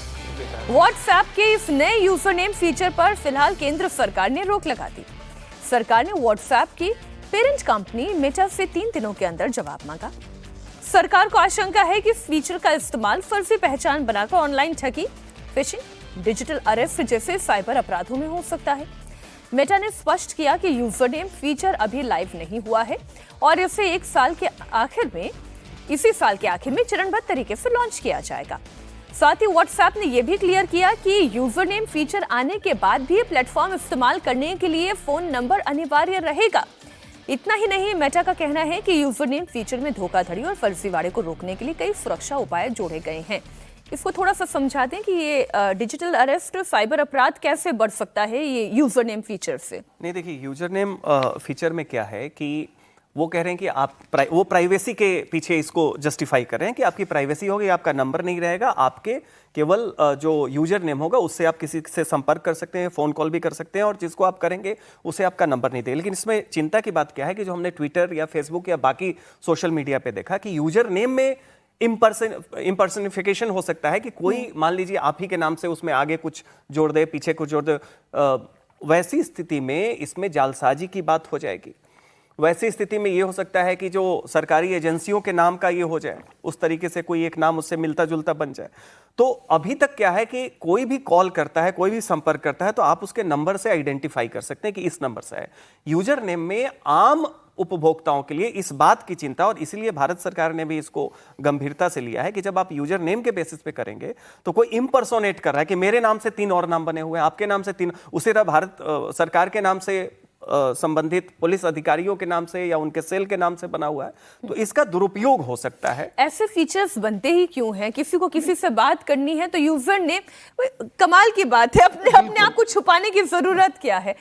व्हाट्सएप के इस नए यूजर नेम फीचर पर फिलहाल केंद्र सरकार ने रोक लगा दी। सरकार ने व्हाट्सएप की पेरेंट कंपनी मेटा से 3 दिनों के अंदर जवाब मांगा। सरकार को आशंका है कि इस फीचर का इस्तेमाल फर्जी पहचान बनाकर ऑनलाइन ठगी, फिशिंग, डिजिटल अरेस्ट जैसे साइबर अपराधों में हो सकता है। मेटा ने स्पष्ट किया कि यूजर नेम फीचर अभी लाइव नहीं हुआ है और इसे इसी साल के आखिर में चरणबद्ध तरीके से लॉन्च किया जाएगा। साथ ही व्हाट्सएप ने यह भी क्लियर किया कि यूजर नेम फीचर आने के बाद भी प्लेटफॉर्म इस्तेमाल करने के लिए फोन नंबर अनिवार्य रहेगा। इतना ही नहीं, मेटा का कहना है कि यूजर नेम फीचर में धोखाधड़ी और फर्जीवाड़े को रोकने के लिए कई सुरक्षा उपाय जोड़े गए हैं। इसको थोड़ा सा समझा दें कि ये डिजिटल अरेस्ट, साइबर अपराध कैसे बढ़ सकता है ये यूजर नेम फीचर से। नहीं, देखिए यूजर नेम फीचर में क्या है कि वो कह रहे हैं कि आप वो प्राइवेसी के पीछे इसको जस्टिफाई कर रहे हैं कि आपकी प्राइवेसी होगी, आपका नंबर नहीं रहेगा, आपके केवल जो यूजर नेम होगा उससे आप किसी से संपर्क कर सकते हैं, फोन कॉल भी कर सकते हैं, और जिसको आप करेंगे उसे आपका नंबर नहीं देगा। लेकिन इसमें चिंता की बात क्या है कि जो हमने ट्विटर या फेसबुक या बाकी सोशल मीडिया पे देखा कि यूजर नेम में इम्पर्सनिफिकेशन हो सकता है कि कोई मान लीजिए आप ही के नाम से उसमें आगे कुछ जोड़ दे, पीछे कुछ जोड़ दे। वैसी स्थिति में इसमें जालसाजी की बात हो जाएगी। वैसी स्थिति में ये हो सकता है कि जो सरकारी एजेंसियों के नाम का ये हो जाए, उस तरीके से कोई एक नाम उससे मिलता जुलता बन जाए। तो अभी तक क्या है कि कोई भी कॉल करता है, कोई भी संपर्क करता है, तो आप उसके नंबर से आइडेंटिफाई कर सकते हैं कि इस नंबर से है। यूजर नेम में आम उपभोक्ताओं के लिए इस बात की चिंता, और इसलिए भारत सरकार ने भी इसको गंभीरता से लिया है कि जब आप यूजर नेम के बेसिस पे करेंगे तो कोई इम्पर्सोनेट कर रहा है कि मेरे नाम से 3 और नाम बने हुए हैं, आपके नाम से 3, उसी तरह भारत सरकार के नाम से संबंधित पुलिस अधिकारियों के नाम से या उनके सेल के नाम से बना हुआ है, तो इसका दुरुपयोग हो सकता है। ऐसे फीचर्स बनते ही क्यों हैं? किसी को किसी से बात करनी है तो यूजर ने, कमाल की बात है, अपने आप को छुपाने की जरूरत क्या है?